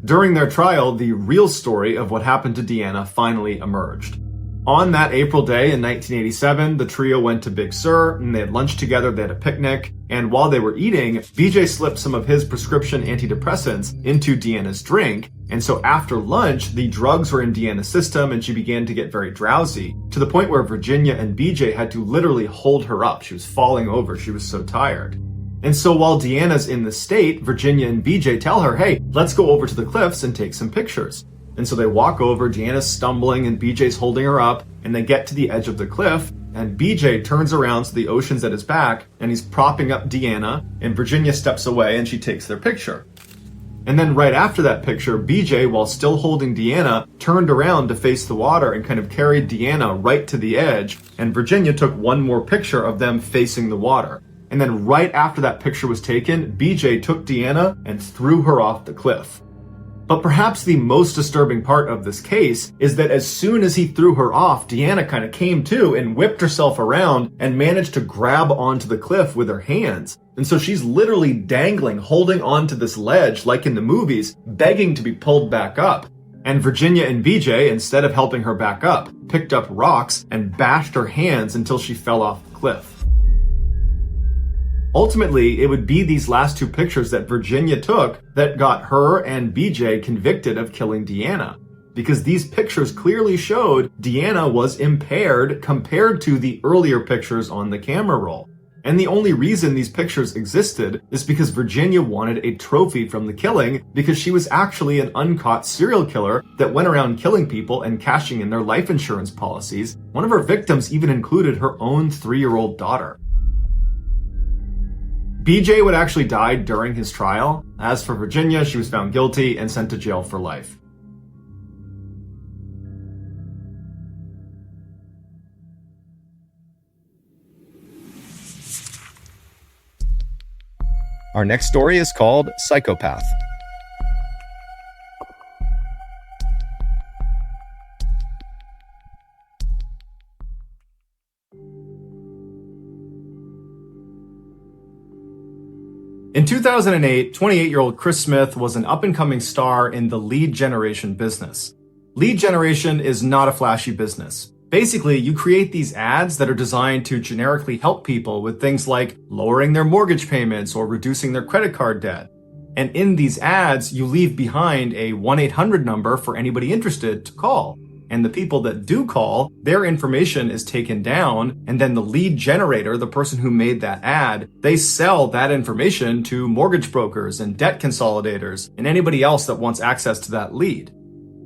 During their trial, the real story of what happened to Deanna finally emerged. On that April day in 1987, the trio went to Big Sur, and they had lunch together, they had a picnic, and while they were eating, BJ slipped some of his prescription antidepressants into Deanna's drink, and so after lunch, the drugs were in Deanna's system and she began to get very drowsy, to the point where Virginia and BJ had to literally hold her up. She was falling over, she was so tired. And so while Deanna's in the state, Virginia and BJ tell her, hey, let's go over to the cliffs and take some pictures. And so they walk over, Deanna's stumbling and BJ's holding her up, and they get to the edge of the cliff, and BJ turns around so the ocean's at his back, and he's propping up Deanna, and Virginia steps away and she takes their picture. And then right after that picture, BJ, while still holding Deanna, turned around to face the water and kind of carried Deanna right to the edge, and Virginia took one more picture of them facing the water. And then right after that picture was taken, BJ took Deanna and threw her off the cliff. But perhaps the most disturbing part of this case is that as soon as he threw her off, Deanna kind of came to and whipped herself around and managed to grab onto the cliff with her hands. And so she's literally dangling, holding onto this ledge like in the movies, begging to be pulled back up. And Virginia and BJ, instead of helping her back up, picked up rocks and bashed her hands until she fell off the cliff. Ultimately, it would be these last two pictures that Virginia took that got her and BJ convicted of killing Deanna. Because these pictures clearly showed Deanna was impaired compared to the earlier pictures on the camera roll. And the only reason these pictures existed is because Virginia wanted a trophy from the killing, because she was actually an uncaught serial killer that went around killing people and cashing in their life insurance policies. One of her victims even included her own 3-year-old daughter. BJ would actually die during his trial. As for Virginia, she was found guilty and sent to jail for life. Our next story is called Psychopath. In 2008, 28-year-old Chris Smith was an up-and-coming star in the lead generation business. Lead generation is not a flashy business. Basically, you create these ads that are designed to generically help people with things like lowering their mortgage payments or reducing their credit card debt. And in these ads, you leave behind a 1-800 number for anybody interested to call. And the people that do call, their information is taken down, and then the lead generator, the person who made that ad, they sell that information to mortgage brokers and debt consolidators and anybody else that wants access to that lead.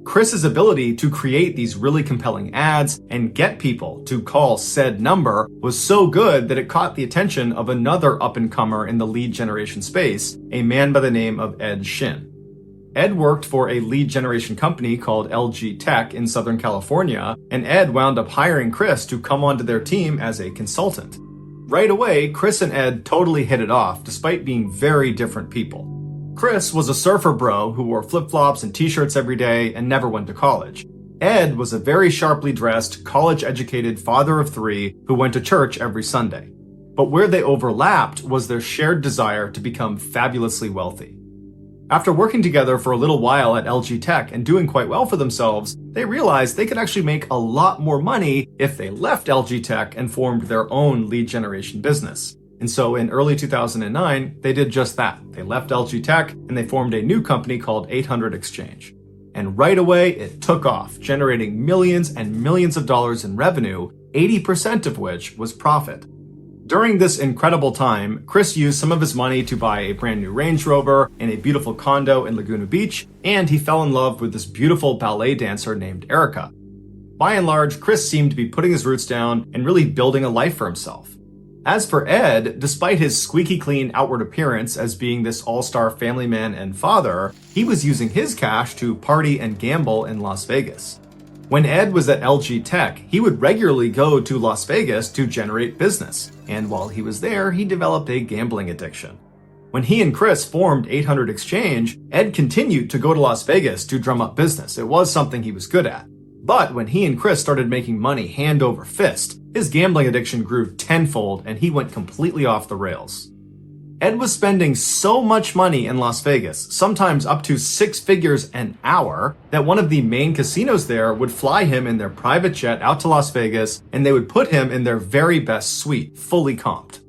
Chris's ability to create these really compelling ads and get people to call said number was so good that it caught the attention of another up-and-comer in the lead generation space, a man by the name of Ed Shin. Ed worked for a lead generation company called LG Tech in Southern California, and Ed wound up hiring Chris to come onto their team as a consultant. Right away, Chris and Ed totally hit it off, despite being very different people. Chris was a surfer bro who wore flip-flops and t-shirts every day and never went to college. Ed was a very sharply dressed, college-educated father of 3 who went to church every Sunday. But where they overlapped was their shared desire to become fabulously wealthy. After working together for a little while at LG Tech and doing quite well for themselves, they realized they could actually make a lot more money if they left LG Tech and formed their own lead generation business. And so in early 2009, they did just that. They left LG Tech and they formed a new company called 800 Exchange. And right away, it took off, generating millions and millions of dollars in revenue, 80% of which was profit. During this incredible time, Chris used some of his money to buy a brand new Range Rover and a beautiful condo in Laguna Beach, and he fell in love with this beautiful ballet dancer named Erica. By and large, Chris seemed to be putting his roots down and really building a life for himself. As for Ed, despite his squeaky clean outward appearance as being this all-star family man and father, he was using his cash to party and gamble in Las Vegas. When Ed was at LG Tech, he would regularly go to Las Vegas to generate business, and while he was there, he developed a gambling addiction. When he and Chris formed 800 Exchange, Ed continued to go to Las Vegas to drum up business. It was something he was good at. But when he and Chris started making money hand over fist, his gambling addiction grew tenfold and he went completely off the rails. Ed was spending so much money in Las Vegas, sometimes up to 6 figures an hour, that one of the main casinos there would fly him in their private jet out to Las Vegas and they would put him in their very best suite, fully comped.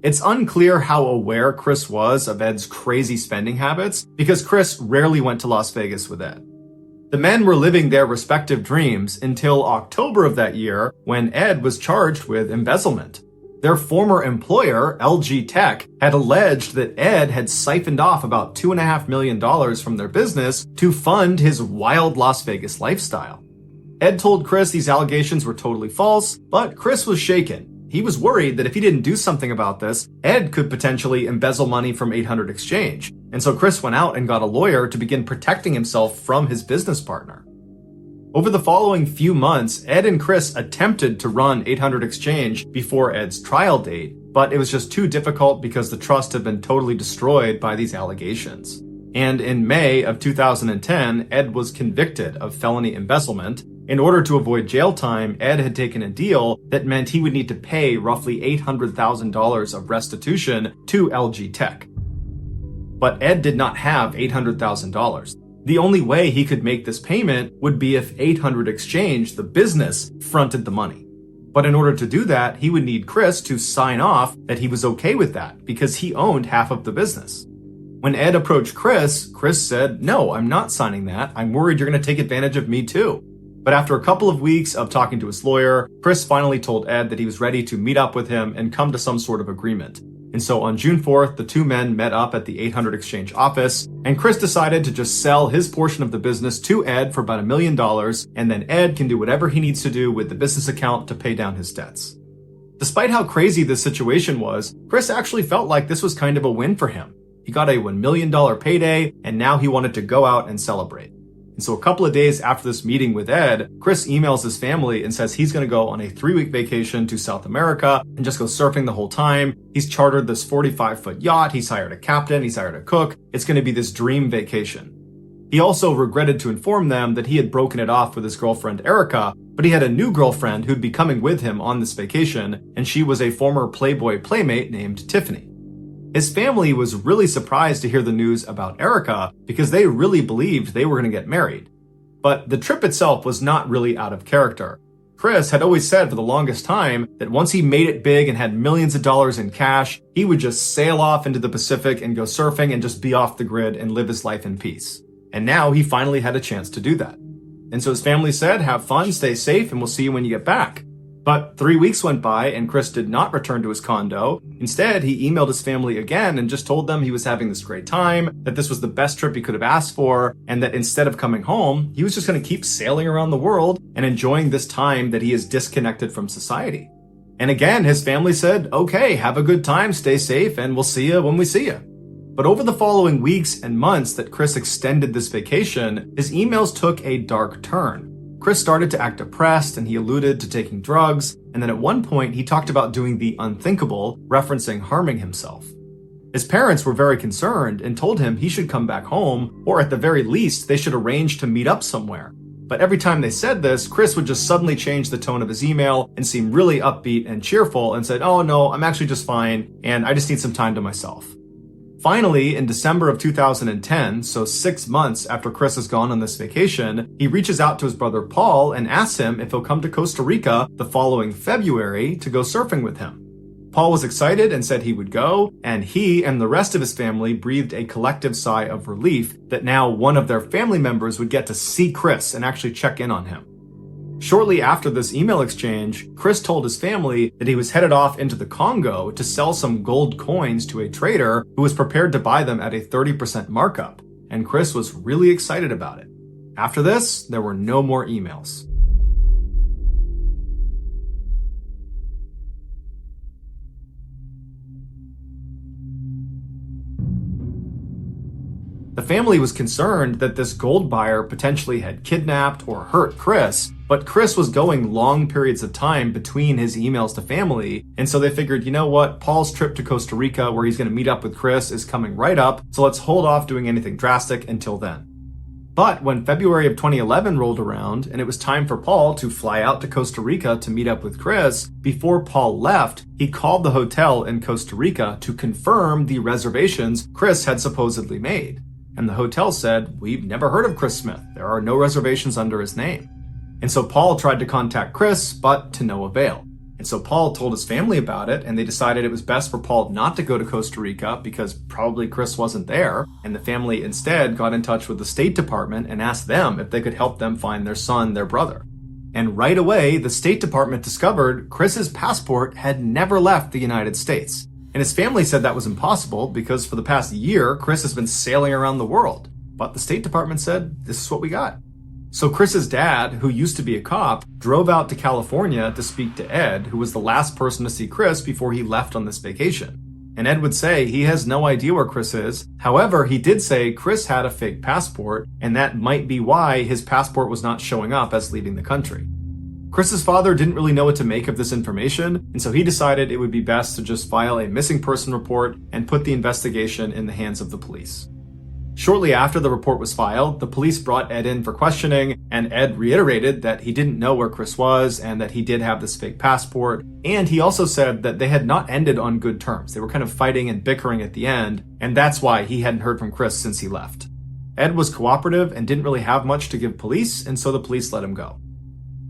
It's unclear how aware Chris was of Ed's crazy spending habits because Chris rarely went to Las Vegas with Ed. The men were living their respective dreams until October of that year when Ed was charged with embezzlement. Their former employer, LG Tech, had alleged that Ed had siphoned off about $2.5 million from their business to fund his wild Las Vegas lifestyle. Ed told Chris these allegations were totally false, but Chris was shaken. He was worried that if he didn't do something about this, Ed could potentially embezzle money from 800 Exchange. And so Chris went out and got a lawyer to begin protecting himself from his business partner. Over the following few months, Ed and Chris attempted to run 800 Exchange before Ed's trial date, but it was just too difficult because the trust had been totally destroyed by these allegations. And in May of 2010, Ed was convicted of felony embezzlement. In order to avoid jail time, Ed had taken a deal that meant he would need to pay roughly $800,000 of restitution to LG Tech. But Ed did not have $800,000. The only way he could make this payment would be if 800 Exchange, the business, fronted the money. But in order to do that, he would need Chris to sign off that he was okay with that because he owned half of the business. When Ed approached Chris said, "No, I'm not signing that. I'm worried you're going to take advantage of me too." But after a couple of weeks of talking to his lawyer, Chris finally told Ed that he was ready to meet up with him and come to some sort of agreement. And so on June 4th, the two men met up at the 800 Exchange office, and Chris decided to just sell his portion of the business to Ed for about $1 million, and then Ed can do whatever he needs to do with the business account to pay down his debts. Despite how crazy this situation was, Chris actually felt like this was kind of a win for him. He got a $1 million payday, and now he wanted to go out and celebrate. And so a couple of days after this meeting with Ed, Chris emails his family and says he's going to go on a 3-week vacation to South America and just go surfing the whole time. He's chartered this 45-foot yacht. He's hired a captain. He's hired a cook. It's going to be this dream vacation. He also regretted to inform them that he had broken it off with his girlfriend Erica, but he had a new girlfriend who'd be coming with him on this vacation, and she was a former Playboy playmate named Tiffany. His family was really surprised to hear the news about Erica because they really believed they were going to get married. But the trip itself was not really out of character. Chris had always said for the longest time that once he made it big and had millions of dollars in cash, he would just sail off into the Pacific and go surfing and just be off the grid and live his life in peace. And now he finally had a chance to do that. And so his family said, "Have fun, stay safe, and we'll see you when you get back." But 3 weeks went by and Chris did not return to his condo. Instead, he emailed his family again and just told them he was having this great time, that this was the best trip he could have asked for, and that instead of coming home, he was just going to keep sailing around the world and enjoying this time that he is disconnected from society. And again, his family said, "Okay, have a good time, stay safe, and we'll see you when we see you." But over the following weeks and months that Chris extended this vacation, his emails took a dark turn. Chris started to act depressed and he alluded to taking drugs, and then at one point he talked about doing the unthinkable, referencing harming himself. His parents were very concerned and told him he should come back home, or at the very least they should arrange to meet up somewhere. But every time they said this, Chris would just suddenly change the tone of his email and seem really upbeat and cheerful and said, "Oh no, I'm actually just fine and I just need some time to myself." Finally, in December of 2010, so 6 months after Chris has gone on this vacation, he reaches out to his brother Paul and asks him if he'll come to Costa Rica the following February to go surfing with him. Paul was excited and said he would go, and he and the rest of his family breathed a collective sigh of relief that now one of their family members would get to see Chris and actually check in on him. Shortly after this email exchange, Chris told his family that he was headed off into the Congo to sell some gold coins to a trader who was prepared to buy them at a 30% markup, and Chris was really excited about it. After this, there were no more emails. The family was concerned that this gold buyer potentially had kidnapped or hurt Chris, but Chris was going long periods of time between his emails to family, and so they figured, you know what, Paul's trip to Costa Rica where he's going to meet up with Chris is coming right up, so let's hold off doing anything drastic until then. But when February of 2011 rolled around and it was time for Paul to fly out to Costa Rica to meet up with Chris, before Paul left, he called the hotel in Costa Rica to confirm the reservations Chris had supposedly made. And the hotel said, "We've never heard of Chris Smith. There are no reservations under his name." And so Paul tried to contact Chris, but to no avail. And so Paul told his family about it, and they decided it was best for Paul not to go to Costa Rica because probably Chris wasn't there. And the family instead got in touch with the State Department and asked them if they could help them find their son, their brother. And right away, the State Department discovered Chris's passport had never left the United States. And his family said that was impossible because for the past year, Chris has been sailing around the world. But the State Department said, this is what we got. So Chris's dad, who used to be a cop, drove out to California to speak to Ed, who was the last person to see Chris before he left on this vacation. And Ed would say he has no idea where Chris is. However, he did say Chris had a fake passport, and that might be why his passport was not showing up as leaving the country. Chris's father didn't really know what to make of this information, and so he decided it would be best to just file a missing person report and put the investigation in the hands of the police. Shortly after the report was filed, the police brought Ed in for questioning, and Ed reiterated that he didn't know where Chris was and that he did have this fake passport, and he also said that they had not ended on good terms. They were kind of fighting and bickering at the end, and that's why he hadn't heard from Chris since he left. Ed was cooperative and didn't really have much to give police, and so the police let him go.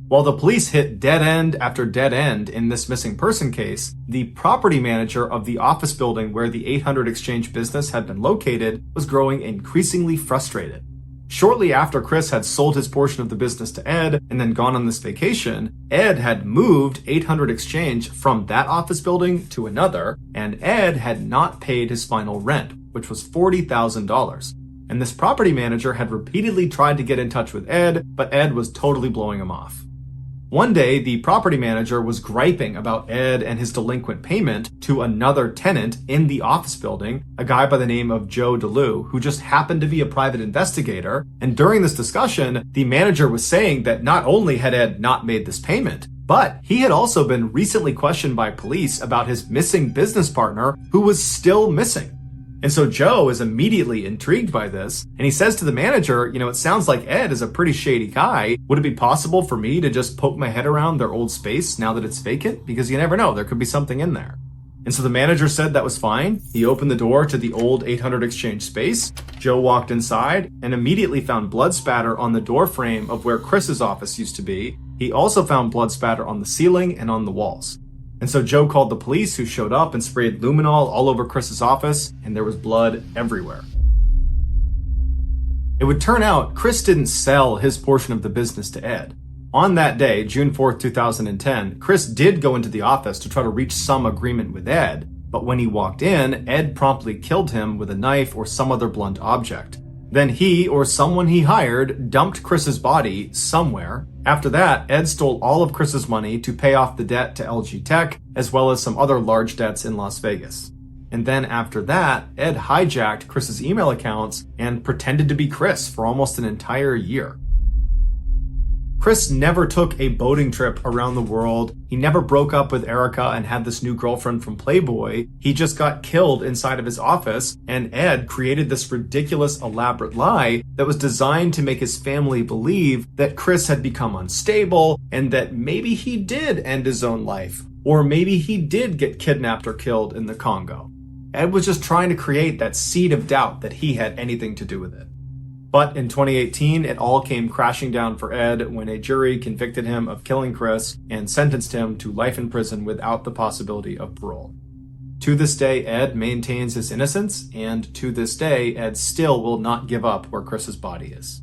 While the police hit dead end after dead end in this missing person case, the property manager of the office building where the 800 Exchange business had been located was growing increasingly frustrated. Shortly after Chris had sold his portion of the business to Ed and then gone on this vacation, Ed had moved 800 Exchange from that office building to another, and Ed had not paid his final rent, which was $40,000. And this property manager had repeatedly tried to get in touch with Ed, but Ed was totally blowing him off. One day, the property manager was griping about Ed and his delinquent payment to another tenant in the office building, a guy by the name of Joe DeLue, who just happened to be a private investigator. And during this discussion, the manager was saying that not only had Ed not made this payment, but he had also been recently questioned by police about his missing business partner who was still missing. And so Joe is immediately intrigued by this, and he says to the manager, it sounds like Ed is a pretty shady guy. Would it be possible for me to just poke my head around their old space now that it's vacant? Because you never know, there could be something in there. And so the manager said that was fine. He opened the door to the old 800 Exchange space. Joe walked inside and immediately found blood spatter on the door frame of where Chris's office used to be. He also found blood spatter on the ceiling and on the walls. And so Joe called the police, who showed up and sprayed luminol all over Chris's office, and there was blood everywhere. It would turn out Chris didn't sell his portion of the business to Ed. On that day, June 4th, 2010, Chris did go into the office to try to reach some agreement with Ed, but when he walked in, Ed promptly killed him with a knife or some other blunt object. Then he, or someone he hired, dumped Chris's body somewhere. After that, Ed stole all of Chris's money to pay off the debt to LG Tech, as well as some other large debts in Las Vegas. And then after that, Ed hijacked Chris's email accounts and pretended to be Chris for almost an entire year. Chris never took a boating trip around the world. He never broke up with Erica and had this new girlfriend from Playboy. He just got killed inside of his office, and Ed created this ridiculous, elaborate lie that was designed to make his family believe that Chris had become unstable and that maybe he did end his own life, or maybe he did get kidnapped or killed in the Congo. Ed was just trying to create that seed of doubt that he had anything to do with it. But in 2018, it all came crashing down for Ed when a jury convicted him of killing Chris and sentenced him to life in prison without the possibility of parole. To this day, Ed maintains his innocence, and to this day, Ed still will not give up where Chris's body is.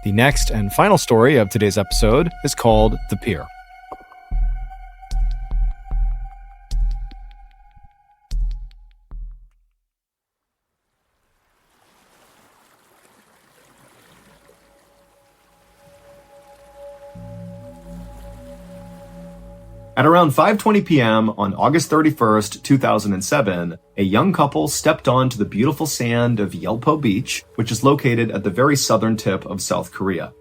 The next and final story of today's episode is called The Pier. At around 5:20 p.m. on August 31st, 2007, a young couple stepped onto the beautiful sand of Yelpo Beach, which is located at the very southern tip of South Korea.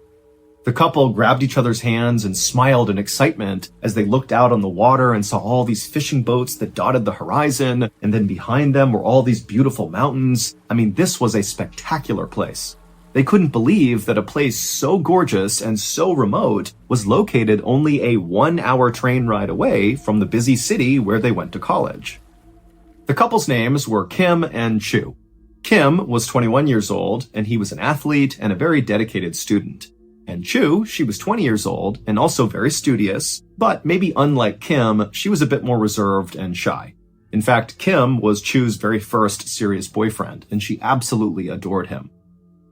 The couple grabbed each other's hands and smiled in excitement as they looked out on the water and saw all these fishing boats that dotted the horizon, and then behind them were all these beautiful mountains. I mean, this was a spectacular place. They couldn't believe that a place so gorgeous and so remote was located only a 1-hour train ride away from the busy city where they went to college. The couple's names were Kim and Chu. Kim was 21 years old, and he was an athlete and a very dedicated student. And Chu, she was 20 years old and also very studious, but maybe unlike Kim, she was a bit more reserved and shy. In fact, Kim was Chu's very first serious boyfriend, and she absolutely adored him.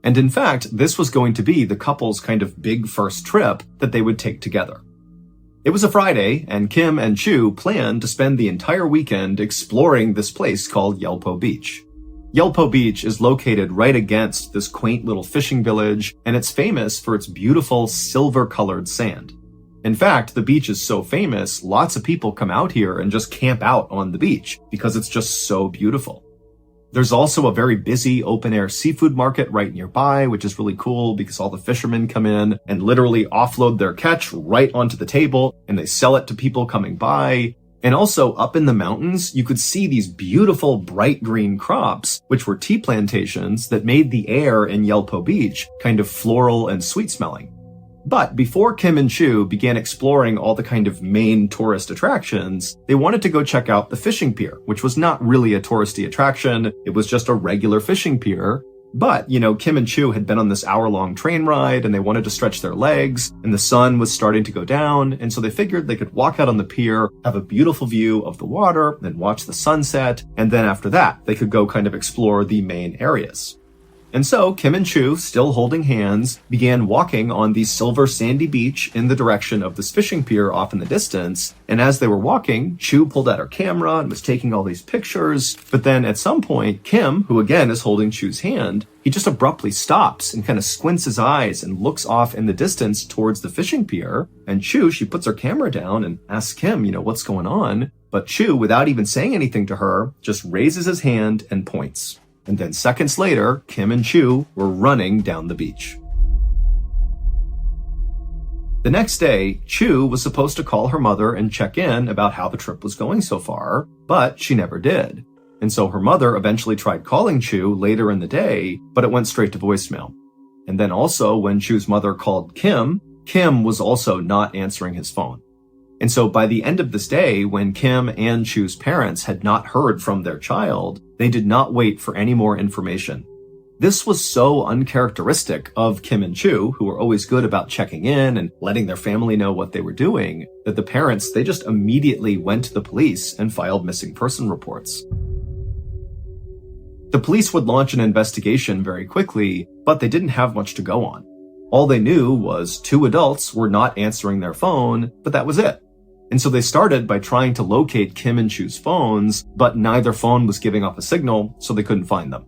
And in fact, this was going to be the couple's kind of big first trip that they would take together. It was a Friday, and Kim and Chu planned to spend the entire weekend exploring this place called Yelpo Beach. Yelpo Beach is located right against this quaint little fishing village, and it's famous for its beautiful silver-colored sand. In fact, the beach is so famous, lots of people come out here and just camp out on the beach because it's just so beautiful. There's also a very busy open-air seafood market right nearby, which is really cool because all the fishermen come in and literally offload their catch right onto the table, and they sell it to people coming by. And also up in the mountains, you could see these beautiful bright green crops, which were tea plantations that made the air in Yelpo Beach kind of floral and sweet smelling. But before Kim and Chu began exploring all the kind of main tourist attractions, they wanted to go check out the fishing pier, which was not really a touristy attraction. It was just a regular fishing pier. But, Kim and Chu had been on this hour-long train ride and they wanted to stretch their legs, and the sun was starting to go down, and so they figured they could walk out on the pier, have a beautiful view of the water, then watch the sunset, and then after that, they could go kind of explore the main areas. And so Kim and Chu, still holding hands, began walking on the silver sandy beach in the direction of this fishing pier off in the distance. And as they were walking, Chu pulled out her camera and was taking all these pictures. But then at some point, Kim, who again is holding Chu's hand, he just abruptly stops and kind of squints his eyes and looks off in the distance towards the fishing pier. And Chu, she puts her camera down and asks Kim, what's going on? But Chu, without even saying anything to her, just raises his hand and points. And then seconds later, Kim and Chu were running down the beach. The next day, Chu was supposed to call her mother and check in about how the trip was going so far, but she never did. And so her mother eventually tried calling Chu later in the day, but it went straight to voicemail. And then also when Chu's mother called Kim, Kim was also not answering his phone. And so by the end of this day, when Kim and Chu's parents had not heard from their child, they did not wait for any more information. This was so uncharacteristic of Kim and Chu, who were always good about checking in and letting their family know what they were doing, that the parents, they just immediately went to the police and filed missing person reports. The police would launch an investigation very quickly, but they didn't have much to go on. All they knew was 2 adults were not answering their phone, but that was it. And so they started by trying to locate Kim and Chu's phones, but neither phone was giving off a signal, so they couldn't find them.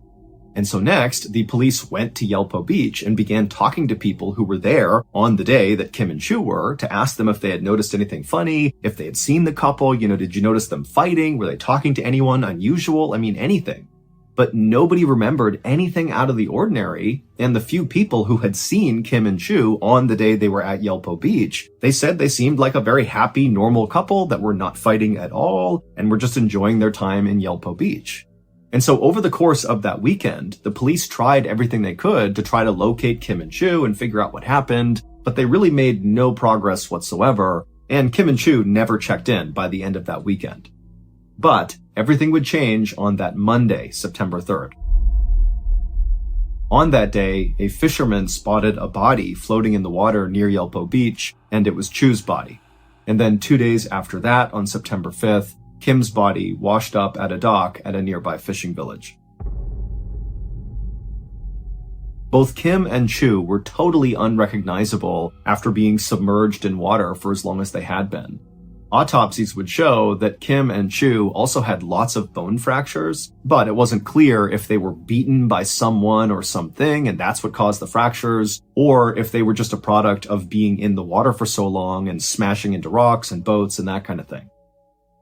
And so next, the police went to Yelpo Beach and began talking to people who were there on the day that Kim and Chu were to ask them if they had noticed anything funny, if they had seen the couple, did you notice them fighting? Were they talking to anyone unusual? Anything. But nobody remembered anything out of the ordinary, and the few people who had seen Kim and Chu on the day they were at Yelpo Beach, they said they seemed like a very happy, normal couple that were not fighting at all and were just enjoying their time in Yelpo Beach. And so over the course of that weekend, the police tried everything they could to try to locate Kim and Chu and figure out what happened, but they really made no progress whatsoever, and Kim and Chu never checked in by the end of that weekend. But everything would change on that Monday, September 3rd. On that day, a fisherman spotted a body floating in the water near Yelpo Beach, and it was Chu's body. And then 2 days after that, on September 5th, Kim's body washed up at a dock at a nearby fishing village. Both Kim and Chu were totally unrecognizable after being submerged in water for as long as they had been. Autopsies would show that Kim and Chu also had lots of bone fractures, but it wasn't clear if they were beaten by someone or something and that's what caused the fractures, or if they were just a product of being in the water for so long and smashing into rocks and boats and that kind of thing.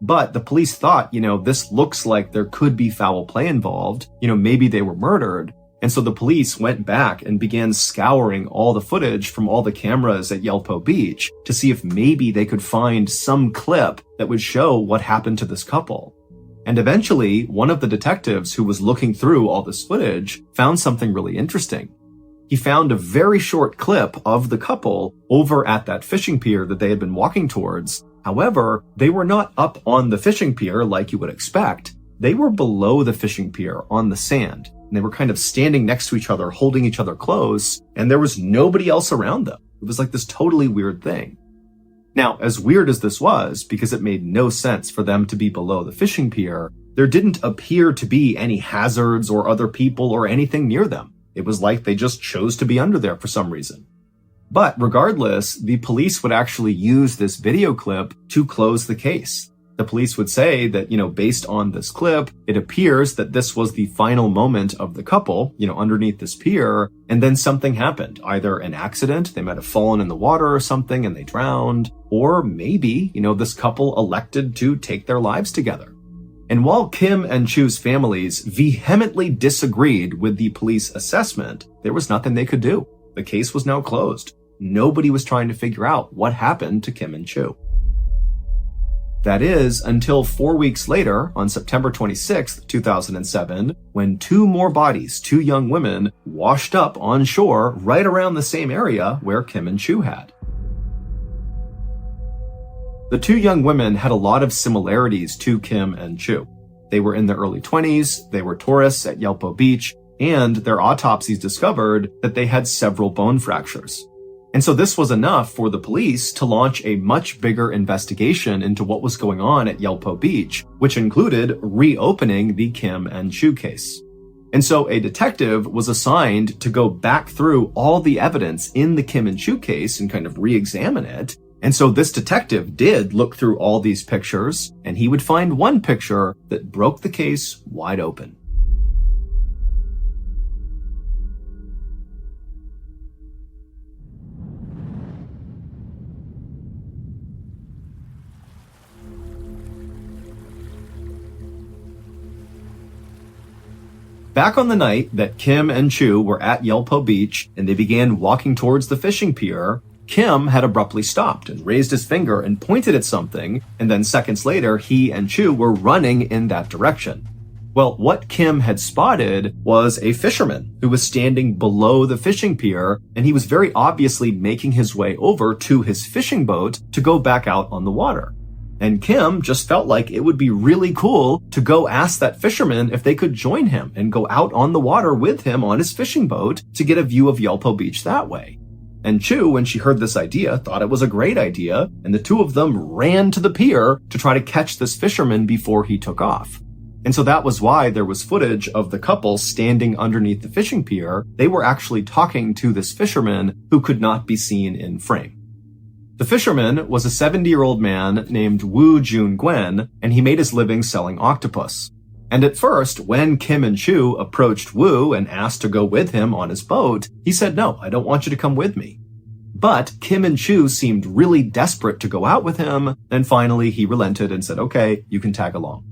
But the police thought, this looks like there could be foul play involved, maybe they were murdered. And so the police went back and began scouring all the footage from all the cameras at Yelpo Beach to see if maybe they could find some clip that would show what happened to this couple. And eventually, one of the detectives who was looking through all this footage found something really interesting. He found a very short clip of the couple over at that fishing pier that they had been walking towards. However, they were not up on the fishing pier like you would expect. They were below the fishing pier on the sand. And they were kind of standing next to each other, holding each other close, and there was nobody else around them. It was like this totally weird thing. Now, as weird as this was, because it made no sense for them to be below the fishing pier, there didn't appear to be any hazards or other people or anything near them. It was like they just chose to be under there for some reason. But regardless, the police would actually use this video clip to close the case. The police would say that, based on this clip, it appears that this was the final moment of the couple, underneath this pier, and then something happened. Either an accident, they might have fallen in the water or something and they drowned, or maybe, this couple elected to take their lives together. And while Kim and Chu's families vehemently disagreed with the police assessment, there was nothing they could do. The case was now closed. Nobody was trying to figure out what happened to Kim and Chu. That is, until 4 weeks later, on September 26, 2007, when two more bodies, two young women, washed up on shore right around the same area where Kim and Chu had. The two young women had a lot of similarities to Kim and Chu. They were in their early 20s, they were tourists at Yelpo Beach, and their autopsies discovered that they had several bone fractures. And so this was enough for the police to launch a much bigger investigation into what was going on at Yelpo Beach, which included reopening the Kim and Chu case. And so a detective was assigned to go back through all the evidence in the Kim and Chu case and kind of re-examine it. And so this detective did look through all these pictures, and he would find one picture that broke the case wide open. Back on the night that Kim and Chu were at Yelpo Beach and they began walking towards the fishing pier, Kim had abruptly stopped and raised his finger and pointed at something, and then seconds later, he and Chu were running in that direction. Well, what Kim had spotted was a fisherman who was standing below the fishing pier, and he was very obviously making his way over to his fishing boat to go back out on the water. And Kim just felt like it would be really cool to go ask that fisherman if they could join him and go out on the water with him on his fishing boat to get a view of Yelpo Beach that way. And Chu, when she heard this idea, thought it was a great idea, and the two of them ran to the pier to try to catch this fisherman before he took off. And so that was why there was footage of the couple standing underneath the fishing pier. They were actually talking to this fisherman who could not be seen in frame. The fisherman was a 70-year-old man named Wu Jun Gwen, and he made his living selling octopus. And at first, when Kim and Chu approached Wu and asked to go with him on his boat, he said, "No, I don't want you to come with me." But Kim and Chu seemed really desperate to go out with him, and finally he relented and said, "Okay, you can tag along."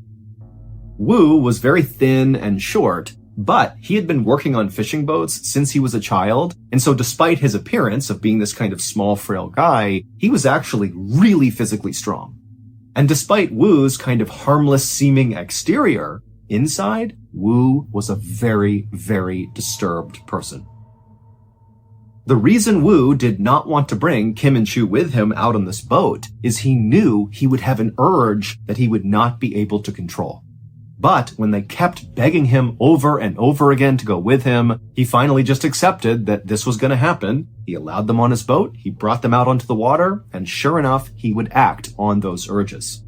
Wu was very thin and short, but he had been working on fishing boats since he was a child, and so despite his appearance of being this kind of small, frail guy, he was actually really physically strong. And despite Wu's kind of harmless-seeming exterior, inside, Wu was a very, very disturbed person. The reason Wu did not want to bring Kim and Chu with him out on this boat is he knew he would have an urge that he would not be able to control. But when they kept begging him over and over again to go with him, he finally just accepted that this was going to happen. He allowed them on his boat, he brought them out onto the water, and sure enough, he would act on those urges.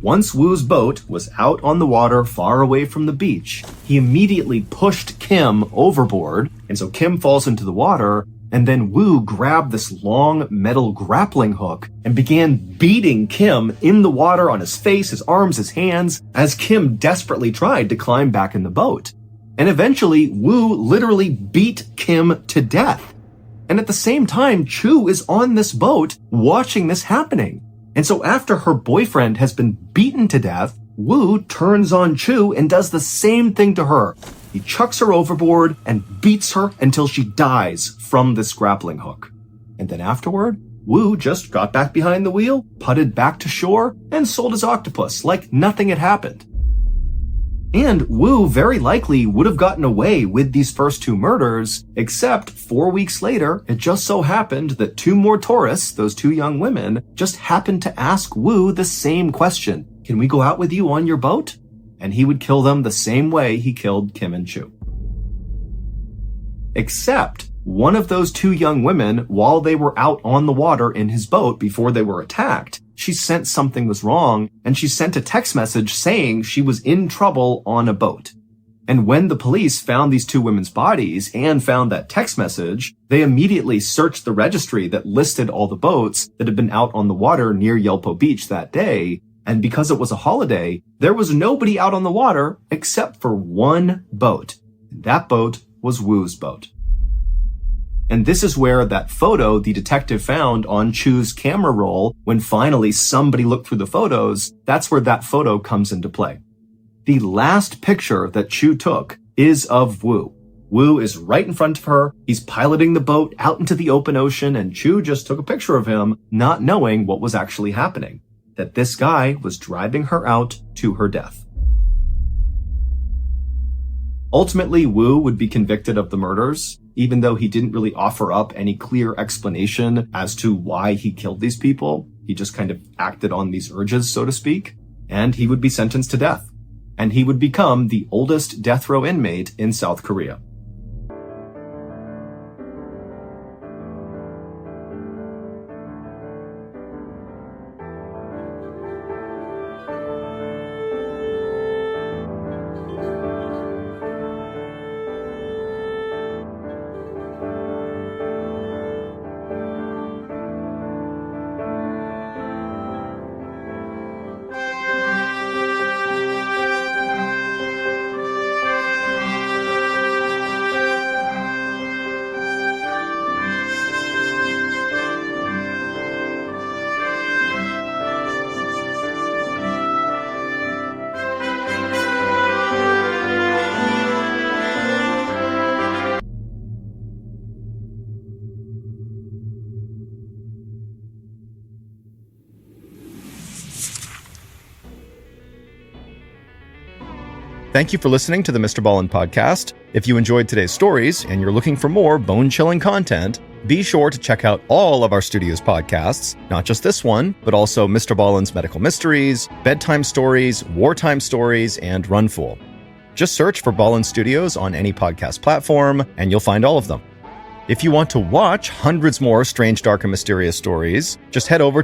Once Wu's boat was out on the water far away from the beach, he immediately pushed Kim overboard, and so Kim falls into the water, and then Wu grabbed this long metal grappling hook and began beating Kim in the water on his face, his arms, his hands, as Kim desperately tried to climb back in the boat. And eventually, Wu literally beat Kim to death. And at the same time, Chu is on this boat watching this happening. And so after her boyfriend has been beaten to death, Wu turns on Chu and does the same thing to her. He chucks her overboard and beats her until she dies from this grappling hook. And then afterward, Wu just got back behind the wheel, putted back to shore, and sold his octopus like nothing had happened. And Wu very likely would have gotten away with these first two murders, except 4 weeks later, it just so happened that two more tourists, those two young women, just happened to ask Wu the same question. Can we go out with you on your boat? And he would kill them the same way he killed Kim and Chu. Except one of those two young women, while they were out on the water in his boat before they were attacked, she sensed something was wrong, and she sent a text message saying she was in trouble on a boat. And when the police found these two women's bodies and found that text message, they immediately searched the registry that listed all the boats that had been out on the water near Yelpo Beach that day. And because it was a holiday, there was nobody out on the water except for one boat. And that boat was Wu's boat. And this is where that photo the detective found on Chu's camera roll, when finally somebody looked through the photos, that's where that photo comes into play. The last picture that Chu took is of Wu. Wu is right in front of her. He's piloting the boat out into the open ocean, and Chu just took a picture of him, not knowing what was actually happening. That this guy was driving her out to her death. Ultimately, Wu would be convicted of the murders, even though he didn't really offer up any clear explanation as to why he killed these people. He just kind of acted on these urges, so to speak, and he would be sentenced to death. And he would become the oldest death row inmate in South Korea. Thank you for listening to the MrBallen's podcast. If you enjoyed today's stories and you're looking for more bone-chilling content, be sure to check out all of our studio's podcasts, not just this one, but also MrBallen's Medical Mysteries, Bedtime Stories, Wartime Stories, and Runful. Just search for Ballen Studios on any podcast platform, and you'll find all of them. If you want to watch hundreds more strange, dark, and mysterious stories, just head over to